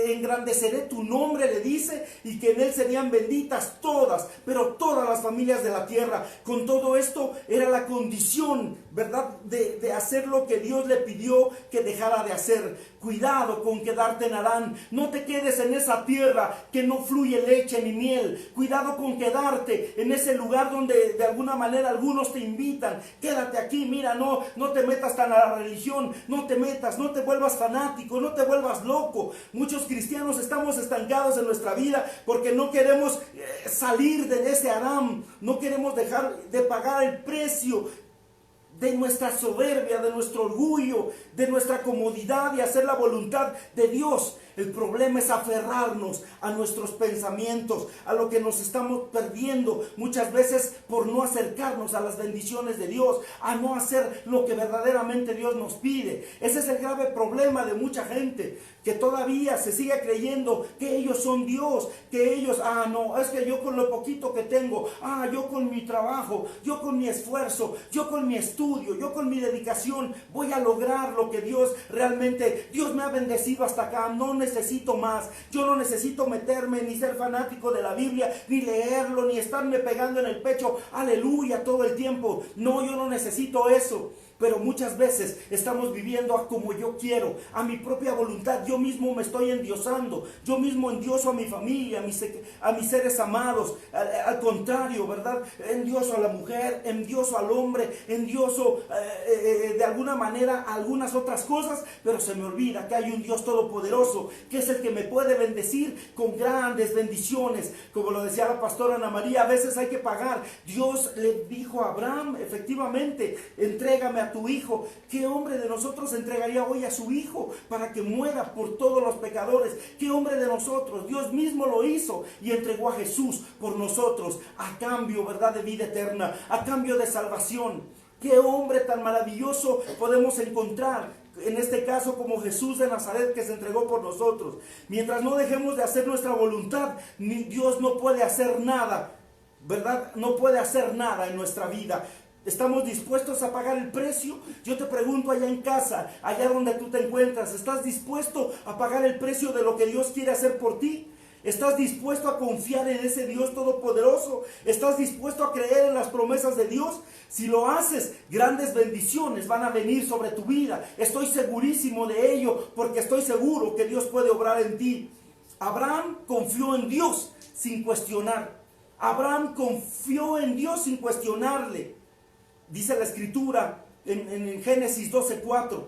engrandeceré tu nombre, le dice, y que en él serían benditas todas, pero todas las familias de la tierra. Con todo esto era la condición, ¿verdad?, de hacer lo que Dios le pidió que dejara de hacer. Cuidado con quedarte en Harán, no te quedes en esa tierra que no fluye leche ni miel. Cuidado con quedarte en ese lugar donde de alguna manera algunos te invitan. Quédate aquí, mira, no te metas tan a la religión, no te metas, no te vuelvas fanático, no te vuelvas loco. Muchos cristianos estamos estancados en nuestra vida porque no queremos salir de ese Harán, no queremos dejar de pagar el precio de nuestra soberbia, de nuestro orgullo, de nuestra comodidad y hacer la voluntad de Dios. El problema es aferrarnos a nuestros pensamientos, a lo que nos estamos perdiendo muchas veces por no acercarnos a las bendiciones de Dios, a no hacer lo que verdaderamente Dios nos pide. Ese es el grave problema de mucha gente, que todavía se sigue creyendo que ellos son Dios, que ellos, no, es que yo con lo poquito que tengo, yo con mi trabajo, yo con mi esfuerzo, yo con mi estudio, yo con mi dedicación, voy a lograr lo que Dios realmente, Dios me ha bendecido hasta acá, no necesito más, yo no necesito meterme ni ser fanático de la Biblia, ni leerlo, ni estarme pegando en el pecho, aleluya, todo el tiempo. No, yo no necesito eso. Pero muchas veces estamos viviendo a como yo quiero, a mi propia voluntad. Yo mismo me estoy endiosando, yo mismo endioso a mi familia, a mis seres amados. Al contrario, ¿verdad? Endioso a la mujer, endioso al hombre, endioso de alguna manera a algunas otras cosas, pero se me olvida que hay un Dios todopoderoso, que es el que me puede bendecir con grandes bendiciones. Como lo decía la pastora Ana María, a veces hay que pagar. Dios le dijo a Abraham, efectivamente, entrégame a tu hijo. ¿Qué hombre de nosotros entregaría hoy a su hijo para que muera por todos los pecadores? ¿Qué hombre de nosotros? Dios mismo lo hizo y entregó a Jesús por nosotros a cambio, ¿verdad?, de vida eterna, a cambio de salvación. ¿Qué hombre tan maravilloso podemos encontrar? En este caso, como Jesús de Nazaret, que se entregó por nosotros. Mientras no dejemos de hacer nuestra voluntad, Dios no puede hacer nada, ¿verdad? No puede hacer nada en nuestra vida. ¿Estamos dispuestos a pagar el precio? Yo te pregunto allá en casa, allá donde tú te encuentras, ¿estás dispuesto a pagar el precio de lo que Dios quiere hacer por ti? ¿Estás dispuesto a confiar en ese Dios todopoderoso? ¿Estás dispuesto a creer en las promesas de Dios? Si lo haces, grandes bendiciones van a venir sobre tu vida. Estoy segurísimo de ello, porque estoy seguro que Dios puede obrar en ti. Abraham confió en Dios sin cuestionar. Abraham confió en Dios sin cuestionarle. Dice la escritura en Génesis 12:4.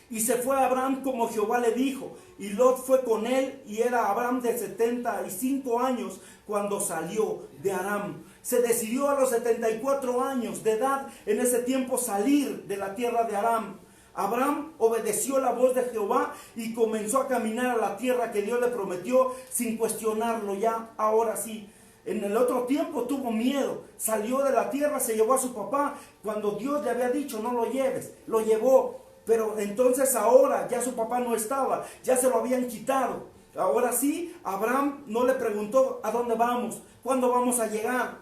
Y se fue Abraham como Jehová le dijo, y Lot fue con él, y era Abraham de 75 años cuando salió de Aram. Se decidió a los 74 años de edad en ese tiempo salir de la tierra de Aram. Abraham obedeció la voz de Jehová y comenzó a caminar a la tierra que Dios le prometió sin cuestionarlo ya, ahora sí. En el otro tiempo tuvo miedo, salió de la tierra, se llevó a su papá. Cuando Dios le había dicho no lo lleves, lo llevó. Pero entonces ahora ya su papá no estaba, ya se lo habían quitado. Ahora sí, Abraham no le preguntó a dónde vamos, cuándo vamos a llegar,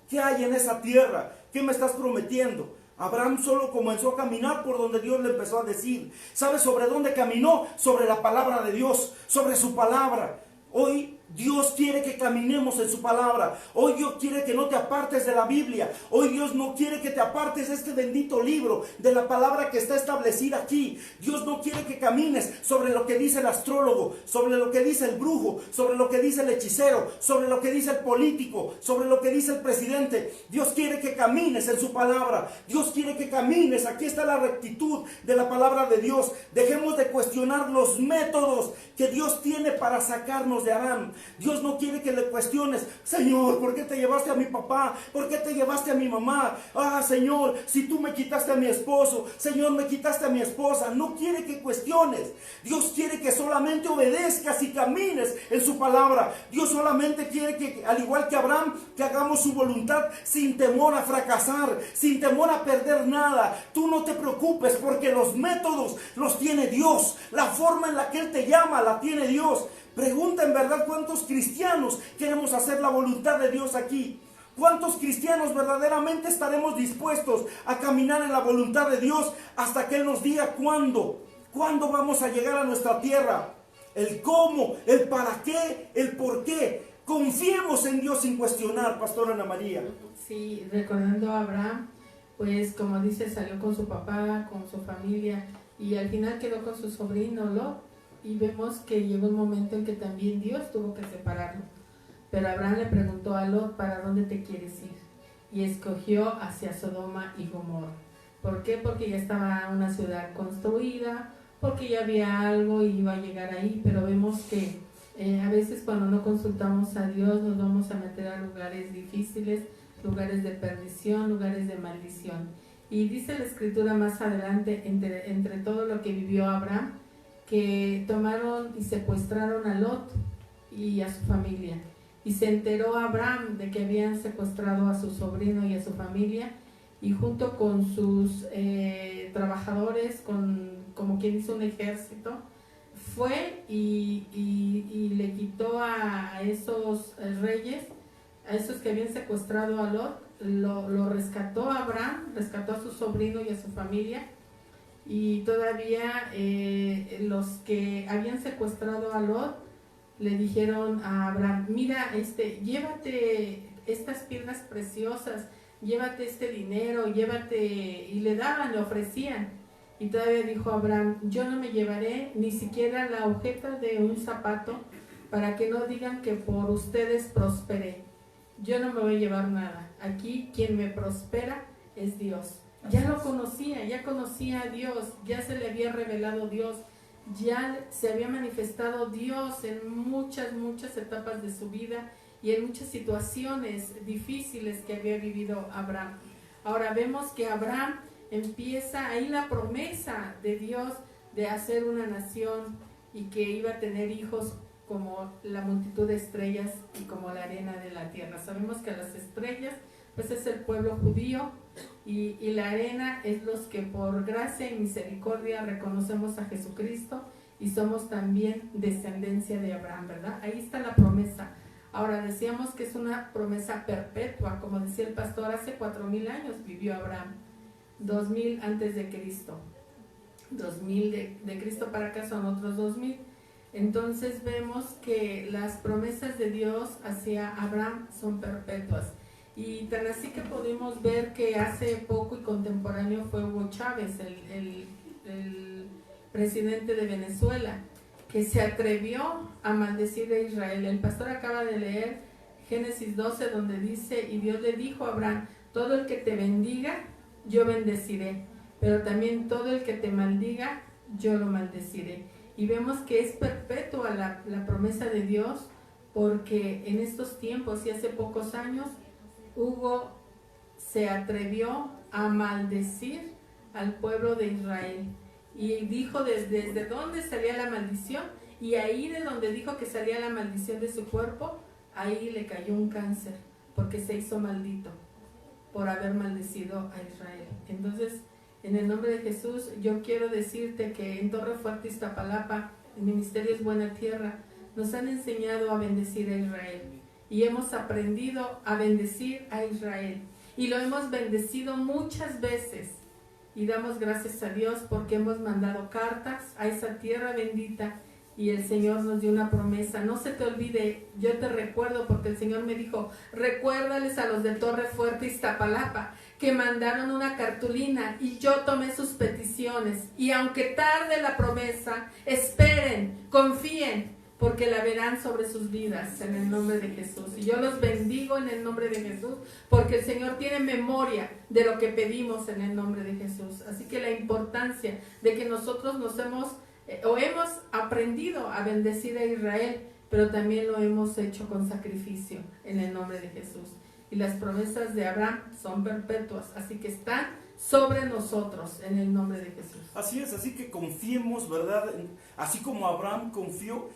qué hay en esa tierra, qué me estás prometiendo. Abraham solo comenzó a caminar por donde Dios le empezó a decir. ¿Sabe sobre dónde caminó? Sobre la palabra de Dios, sobre su palabra. Hoy Dios quiere que caminemos en su palabra. Hoy Dios quiere que no te apartes de la Biblia. Hoy Dios no quiere que te apartes de este bendito libro, de la palabra que está establecida aquí. Dios no quiere que camines sobre lo que dice el astrólogo, sobre lo que dice el brujo, sobre lo que dice el hechicero, sobre lo que dice el político, sobre lo que dice el presidente. Dios quiere que camines en su palabra. Dios quiere que camines. Aquí está la rectitud de la palabra de Dios. Dejemos de cuestionar los métodos que Dios tiene para sacarnos de Aram. Dios no quiere que le cuestiones: Señor, ¿por qué te llevaste a mi papá? ¿Por qué te llevaste a mi mamá? Ah, Señor, si tú me quitaste a mi esposo, Señor, me quitaste a mi esposa. No quiere que cuestiones. Dios quiere que solamente obedezcas y camines en su palabra. Dios solamente quiere que, al igual que Abraham, que hagamos su voluntad sin temor a fracasar, sin temor a perder nada. Tú no te preocupes, porque los métodos los tiene Dios. La forma en la que Él te llama la tiene Dios. Pregunta en verdad cuántos cristianos queremos hacer la voluntad de Dios aquí. ¿Cuántos cristianos verdaderamente estaremos dispuestos a caminar en la voluntad de Dios hasta que Él nos diga cuándo? ¿Cuándo vamos a llegar a nuestra tierra? El cómo, el para qué, el por qué. Confiemos en Dios sin cuestionar, Pastora Ana María. Sí, recordando a Abraham, pues como dice, salió con su papá, con su familia, y al final quedó con su sobrino Lot. Y vemos que llegó un momento en que también Dios tuvo que separarlo. Pero Abraham le preguntó a Lot: ¿para dónde te quieres ir? Y escogió hacia Sodoma y Gomorra. ¿Por qué? Porque ya estaba una ciudad construida, porque ya había algo y iba a llegar ahí. Pero vemos que a veces cuando no consultamos a Dios nos vamos a meter a lugares difíciles, lugares de perdición, lugares de maldición. Y dice la Escritura más adelante, entre todo lo que vivió Abraham, que tomaron y secuestraron a Lot y a su familia. Y se enteró Abraham de que habían secuestrado a su sobrino y a su familia, y junto con sus trabajadores, como quien hizo un ejército, fue y le quitó a esos reyes, a esos que habían secuestrado a Lot, lo rescató a Abraham, rescató a su sobrino y a su familia. Y todavía los que habían secuestrado a Lot le dijeron a Abraham: mira, llévate estas piedras preciosas, llévate este dinero, llévate, y le daban, le ofrecían. Y todavía dijo Abraham: yo no me llevaré ni siquiera la agujeta de un zapato, para que no digan que por ustedes prosperé. Yo no me voy a llevar nada. Aquí quien me prospera es Dios. Ya lo conocía, ya conocía a Dios, ya se le había revelado Dios, ya se había manifestado Dios en muchas etapas de su vida y en muchas situaciones difíciles que había vivido Abraham. Ahora vemos que Abraham empieza ahí la promesa de Dios de hacer una nación y que iba a tener hijos como la multitud de estrellas y como la arena de la tierra. Sabemos que las estrellas pues es el pueblo judío, y la arena es los que por gracia y misericordia reconocemos a Jesucristo y somos también descendencia de Abraham, ¿verdad? Ahí está la promesa. Ahora decíamos que es una promesa perpetua, como decía el pastor, hace 4000 años vivió Abraham, 2000 antes de Cristo, 2000 de Cristo para acá son otros 2000. Entonces vemos que las promesas de Dios hacia Abraham son perpetuas. Y tan así que podemos ver que hace poco y contemporáneo fue Hugo Chávez, el presidente de Venezuela, que se atrevió a maldecir a Israel. El pastor acaba de leer Génesis 12, donde dice: y Dios le dijo a Abraham: todo el que te bendiga, yo bendeciré, pero también todo el que te maldiga, yo lo maldeciré. Y vemos que es perpetua la promesa de Dios, porque en estos tiempos y hace pocos años, Hugo se atrevió a maldecir al pueblo de Israel y dijo desde dónde salía la maldición, y ahí de donde dijo que salía la maldición de su cuerpo, ahí le cayó un cáncer porque se hizo maldito por haber maldecido a Israel. Entonces, en el nombre de Jesús, yo quiero decirte que en Torre Fuerte, Iztapalapa, el Ministerio Es Buena Tierra, nos han enseñado a bendecir a Israel y hemos aprendido a bendecir a Israel y lo hemos bendecido muchas veces y damos gracias a Dios porque hemos mandado cartas a esa tierra bendita y el Señor nos dio una promesa. No se te olvide, yo te recuerdo porque el Señor me dijo, recuérdales a los de Torre Fuerte, Iztapalapa, que mandaron una cartulina y yo tomé sus peticiones y aunque tarde la promesa, esperen, confíen, porque la verán sobre sus vidas en el nombre de Jesús. Y yo los bendigo en el nombre de Jesús, porque el Señor tiene memoria de lo que pedimos en el nombre de Jesús. Así que la importancia de que nosotros hemos aprendido a bendecir a Israel, pero también lo hemos hecho con sacrificio en el nombre de Jesús. Y las promesas de Abraham son perpetuas, así que están sobre nosotros en el nombre de Jesús. Así es, así que confiemos, ¿verdad? Así como Abraham confió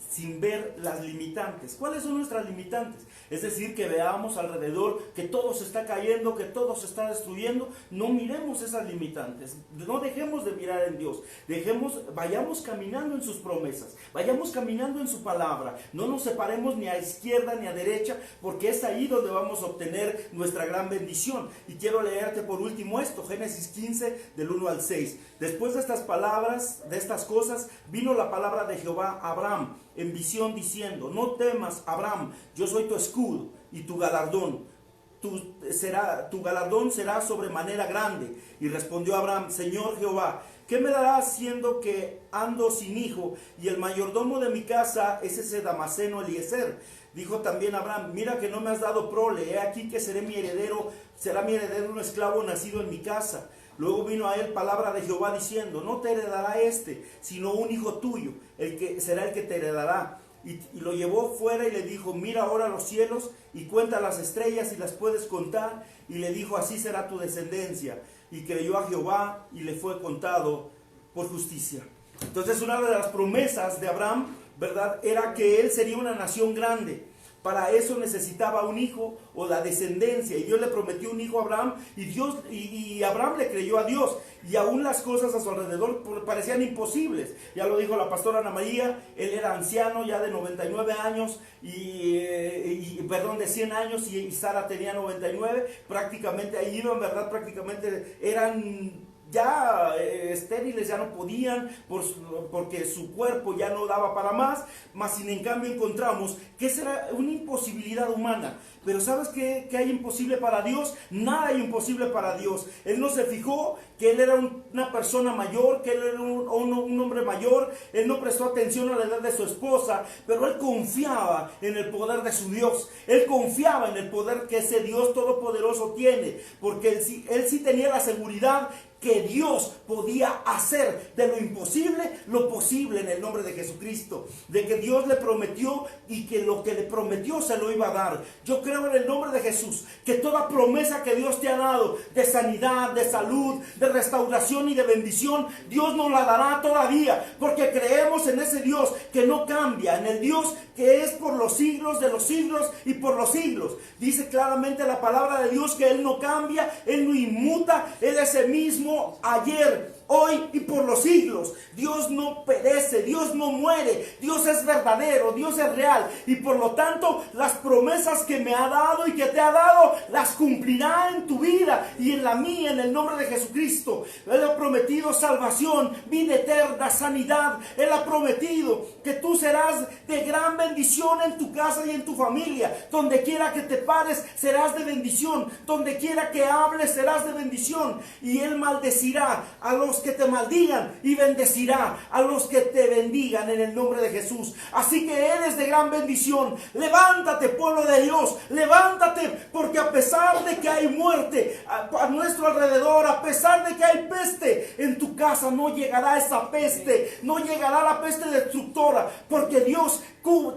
sin ver las limitantes. ¿Cuáles son nuestras limitantes? Es decir, que veamos alrededor que todo se está cayendo, que todo se está destruyendo. No miremos esas limitantes, no dejemos de mirar en Dios, vayamos caminando en sus promesas, vayamos caminando en su palabra, no nos separemos ni a izquierda ni a derecha, porque es ahí donde vamos a obtener nuestra gran bendición. Y quiero leerte por último esto, Génesis 15 del 1 al 6. Después de estas palabras, de estas cosas, vino la palabra de Jehová a Abraham en visión diciendo, no temas, Abraham, yo soy tu escudo y tu galardón. Tu galardón será sobremanera grande. Y respondió Abraham, Señor Jehová, ¿qué me darás siendo que ando sin hijo y el mayordomo de mi casa es ese Damaseno Eliezer? Dijo también Abraham, mira que no me has dado prole, he aquí que será mi heredero un esclavo nacido en mi casa. Luego vino a él palabra de Jehová diciendo, no te heredará sino un hijo tuyo, el que será el que te heredará. Y lo llevó fuera y le dijo, mira ahora los cielos y cuenta las estrellas si las puedes contar. Y le dijo, así será tu descendencia. Y creyó a Jehová y le fue contado por justicia. Entonces una de las promesas de Abraham, ¿verdad?, era que él sería una nación grande. Para eso necesitaba un hijo o la descendencia. Y Dios le prometió un hijo a Abraham. Y Abraham le creyó a Dios. Y aún las cosas a su alrededor parecían imposibles. Ya lo dijo la pastora Ana María. Él era anciano ya de 99 años. De 100 años. Y Sara tenía 99. Prácticamente ahí iban, ¿verdad? Prácticamente eran ya estériles, ya no podían porque su cuerpo ya no daba para más, sin en cambio encontramos que esa era una imposibilidad humana. Pero ¿sabes qué hay imposible para Dios? Nada hay imposible para Dios. Él no se fijó que él era una persona mayor, que él era un hombre mayor. Él no prestó atención a la edad de su esposa, pero él confiaba en el poder de su Dios. Él confiaba en el poder que ese Dios todopoderoso tiene, porque él sí tenía la seguridad que Dios podía hacer de lo imposible lo posible en el nombre de Jesucristo, de que Dios le prometió y que lo que le prometió se lo iba a dar. Yo creo en el nombre de Jesús que toda promesa que Dios te ha dado de sanidad, de salud, de restauración y de bendición, Dios nos la dará todavía, porque creemos en ese Dios que no cambia, en el Dios que es por los siglos de los siglos y por los siglos. Dice claramente la palabra de Dios que Él no cambia, Él no inmuta, Él es el mismo ayer, hoy y por los siglos. Dios no perece, Dios no muere, Dios es verdadero, Dios es real, y por lo tanto las promesas que me ha dado y que te ha dado las cumplirá en tu vida y en la mía, en el nombre de Jesucristo. Él ha prometido salvación, vida eterna, sanidad. Él ha prometido que tú serás de gran bendición en tu casa y en tu familia. Donde quiera que te pares serás de bendición, donde quiera que hables serás de bendición. Y Él maldecirá a los que te maldigan y bendecirá a los que te bendigan en el nombre de Jesús. Así que eres de gran bendición. Levántate, pueblo de Dios, levántate, porque a pesar de que hay muerte a nuestro alrededor, a pesar de que hay peste en tu casa, no llegará esa peste, no llegará la peste destructora, porque Dios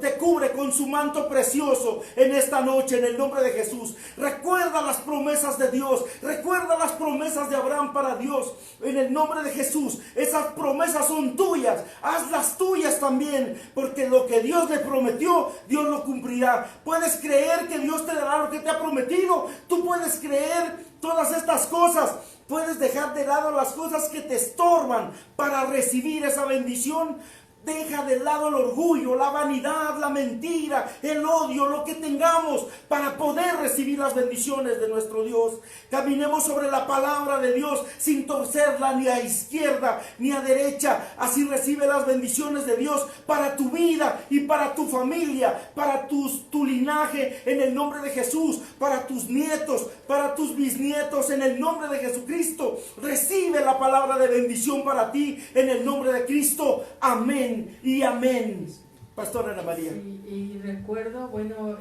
te cubre con su manto precioso en esta noche, en el nombre de Jesús. Recuerda las promesas de Dios, recuerda las promesas de Abraham para Dios, en el nombre de Jesús. Esas promesas son tuyas, hazlas tuyas también, porque lo que Dios le prometió, Dios lo cumplirá. Puedes creer que Dios te dará lo que te ha prometido. Tú puedes creer todas estas cosas. Puedes dejar de lado las cosas que te estorban para recibir esa bendición. Deja de lado el orgullo, la vanidad, la mentira, el odio, lo que tengamos para poder recibir las bendiciones de nuestro Dios. Caminemos sobre la palabra de Dios sin torcerla ni a izquierda ni a derecha. Así recibe las bendiciones de Dios para tu vida y para tu familia, para tu linaje en el nombre de Jesús, para tus nietos, para tus bisnietos en el nombre de Jesucristo. Recibe la palabra de bendición para ti en el nombre de Cristo. Amén y amén. Pastora Ana María. Y recuerdo, bueno,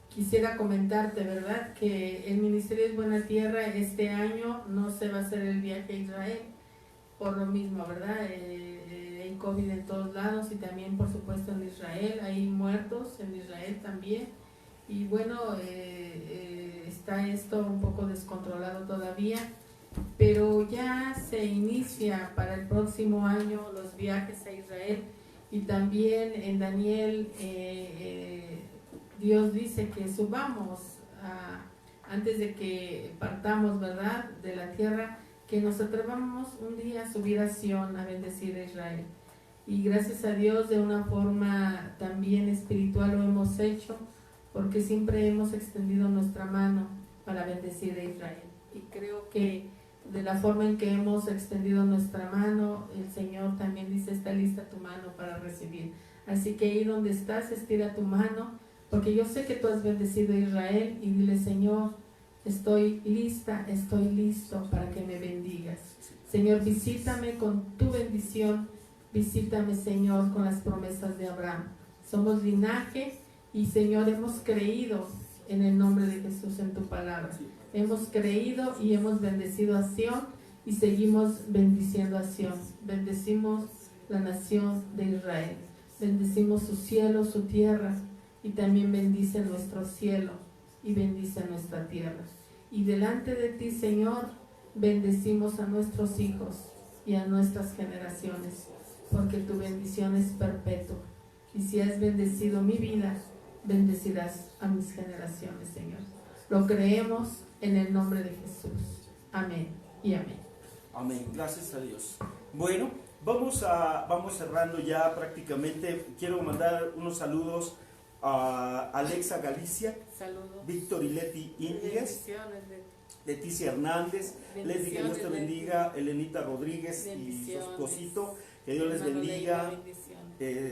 quisiera comentarte, ¿verdad? Que el Ministerio Es Buena Tierra este año no se va a hacer el viaje a Israel, por lo mismo, ¿verdad? Hay COVID en todos lados y también, por supuesto, en Israel. Hay muertos en Israel también. Y bueno, está esto un poco descontrolado todavía. Pero ya se inicia para el próximo año los viajes a Israel, y también en Daniel Dios dice que subamos antes de que partamos, ¿verdad?, de la tierra, que nos atrevamos un día a subir a Sión a bendecir a Israel. Y gracias a Dios, de una forma también espiritual lo hemos hecho, porque siempre hemos extendido nuestra mano para bendecir a Israel. Y creo que de la forma en que hemos extendido nuestra mano, el Señor también dice: está lista tu mano para recibir. Así que ahí donde estás, estira tu mano, porque yo sé que tú has bendecido a Israel, y dile: Señor, estoy lista, estoy listo para que me bendigas. Señor, visítame con tu bendición, visítame, Señor, con las promesas de Abraham. Somos linaje y, Señor, hemos creído en el nombre de Jesús en tu palabra. Hemos creído y hemos bendecido a Sión, y seguimos bendiciendo a Sión. Bendecimos la nación de Israel, bendecimos su cielo, su tierra, y también bendice nuestro cielo y bendice nuestra tierra. Y delante de ti, Señor, bendecimos a nuestros hijos y a nuestras generaciones, porque tu bendición es perpetua. Y si has bendecido mi vida, bendecirás a mis generaciones, Señor. Lo creemos en el nombre de Jesús. Amén y amén. Amén. Gracias a Dios. Bueno, vamos cerrando ya prácticamente. Quiero mandar unos saludos a Alexa Galicia, Saludos. Víctor y Leti Íñiguez, Leticia Hernández, Leti, que Dios te bendiga, Elenita Rodríguez y su esposito, que Dios les bendiga.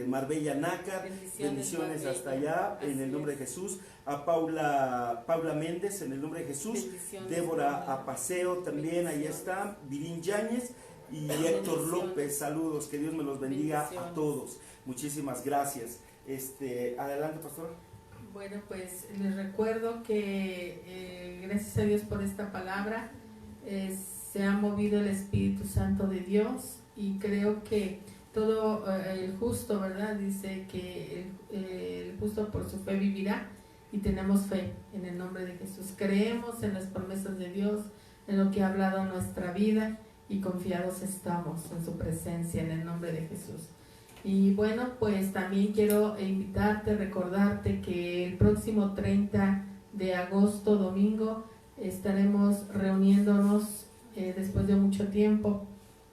Marbella Nácar, bendiciones hasta allá en el nombre de Jesús. A Paula Méndez en el nombre de Jesús. Débora Apaseo también, ahí está. Virín Yáñez y Héctor López, saludos, que Dios me los bendiga a todos. Muchísimas gracias. Adelante, pastor. Bueno, pues les recuerdo que gracias a Dios por esta palabra, se ha movido el Espíritu Santo de Dios, y creo que todo el justo, ¿verdad? Dice que el justo por su fe vivirá, y tenemos fe en el nombre de Jesús. Creemos en las promesas de Dios, en lo que ha hablado en nuestra vida, y confiados estamos en su presencia en el nombre de Jesús. Y bueno, pues también quiero invitarte, recordarte que el próximo 30 de agosto, domingo, estaremos reuniéndonos después de mucho tiempo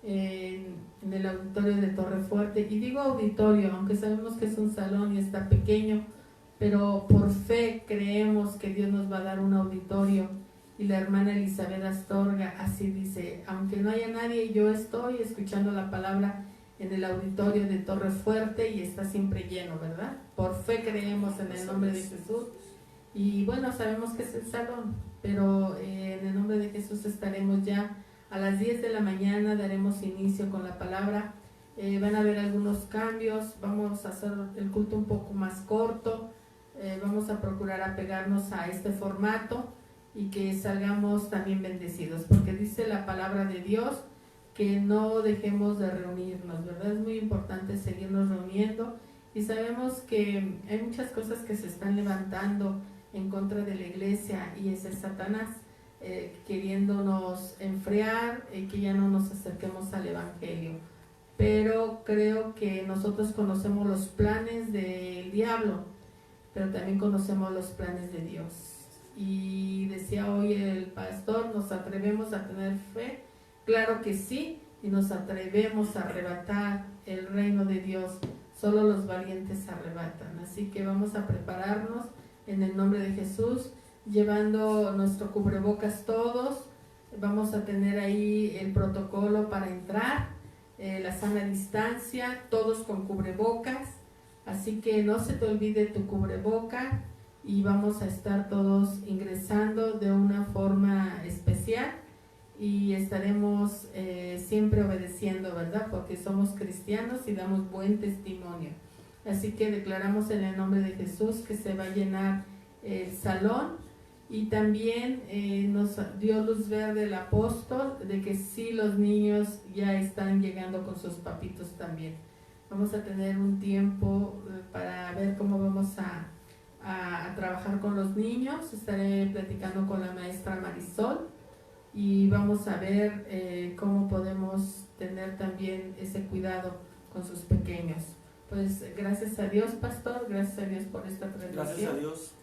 en el auditorio de Torrefuerte. Y digo auditorio, aunque sabemos que es un salón y está pequeño, pero por fe creemos que Dios nos va a dar un auditorio. Y la hermana Elizabeth Astorga así dice: aunque no haya nadie, yo estoy escuchando la palabra en el auditorio de Torrefuerte, y está siempre lleno, ¿verdad? Por fe creemos en el nombre de Jesús. Y bueno, sabemos que es el salón, pero en el nombre de Jesús estaremos ya a las 10 de la mañana, daremos inicio con la palabra. Van a haber algunos cambios, vamos a hacer el culto un poco más corto, vamos a procurar apegarnos a este formato y que salgamos también bendecidos, porque dice la palabra de Dios que no dejemos de reunirnos, ¿verdad? Es muy importante seguirnos reuniendo y sabemos que hay muchas cosas que se están levantando en contra de la iglesia, y ese es Satanás queriéndonos enfriar, que ya no nos acerquemos al evangelio. Pero creo que nosotros conocemos los planes del diablo, pero también conocemos los planes de Dios. Y decía hoy el pastor, ¿nos atrevemos a tener fe? Claro que sí, y nos atrevemos a arrebatar el reino de Dios. Solo los valientes arrebatan. Así que vamos a prepararnos en el nombre de Jesús, llevando nuestro cubrebocas todos. Vamos a tener ahí el protocolo para entrar, la sana distancia, todos con cubrebocas. Así que no se te olvide tu cubreboca, y vamos a estar todos ingresando de una forma especial, y estaremos siempre obedeciendo, ¿verdad? Porque somos cristianos y damos buen testimonio. Así que declaramos en el nombre de Jesús que se va a llenar el salón, y también nos dio luz verde el apóstol de que sí, los niños ya están llegando con sus papitos también. Vamos a tener un tiempo para ver cómo vamos a trabajar con los niños. Estaré platicando con la maestra Marisol, y vamos a ver cómo podemos tener también ese cuidado con sus pequeños. Pues gracias a Dios, pastor, gracias a Dios por esta transmisión. Gracias a Dios.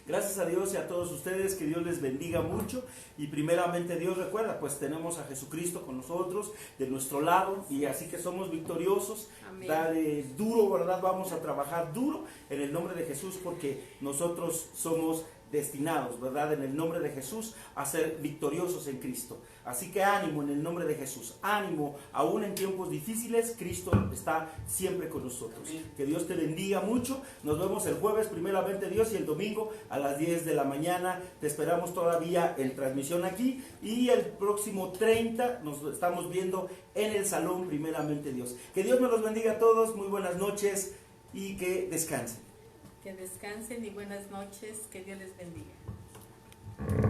Gracias a Dios y a todos ustedes, que Dios les bendiga mucho. Y primeramente Dios, recuerda, pues tenemos a Jesucristo con nosotros, de nuestro lado, y así que somos victoriosos. Amén. Dale duro, ¿verdad? Vamos a trabajar duro en el nombre de Jesús, porque nosotros somos destinados, ¿verdad? En el nombre de Jesús, a ser victoriosos en Cristo. Así que ánimo en el nombre de Jesús, ánimo, aún en tiempos difíciles, Cristo está siempre con nosotros. Que Dios te bendiga mucho. Nos vemos el jueves, primeramente Dios, y el domingo a las 10 de la mañana. Te esperamos todavía en transmisión aquí, y el próximo 30 nos estamos viendo en el salón, primeramente Dios. Que Dios me los bendiga a todos, muy buenas noches y que descansen. Que descansen y buenas noches, que Dios les bendiga.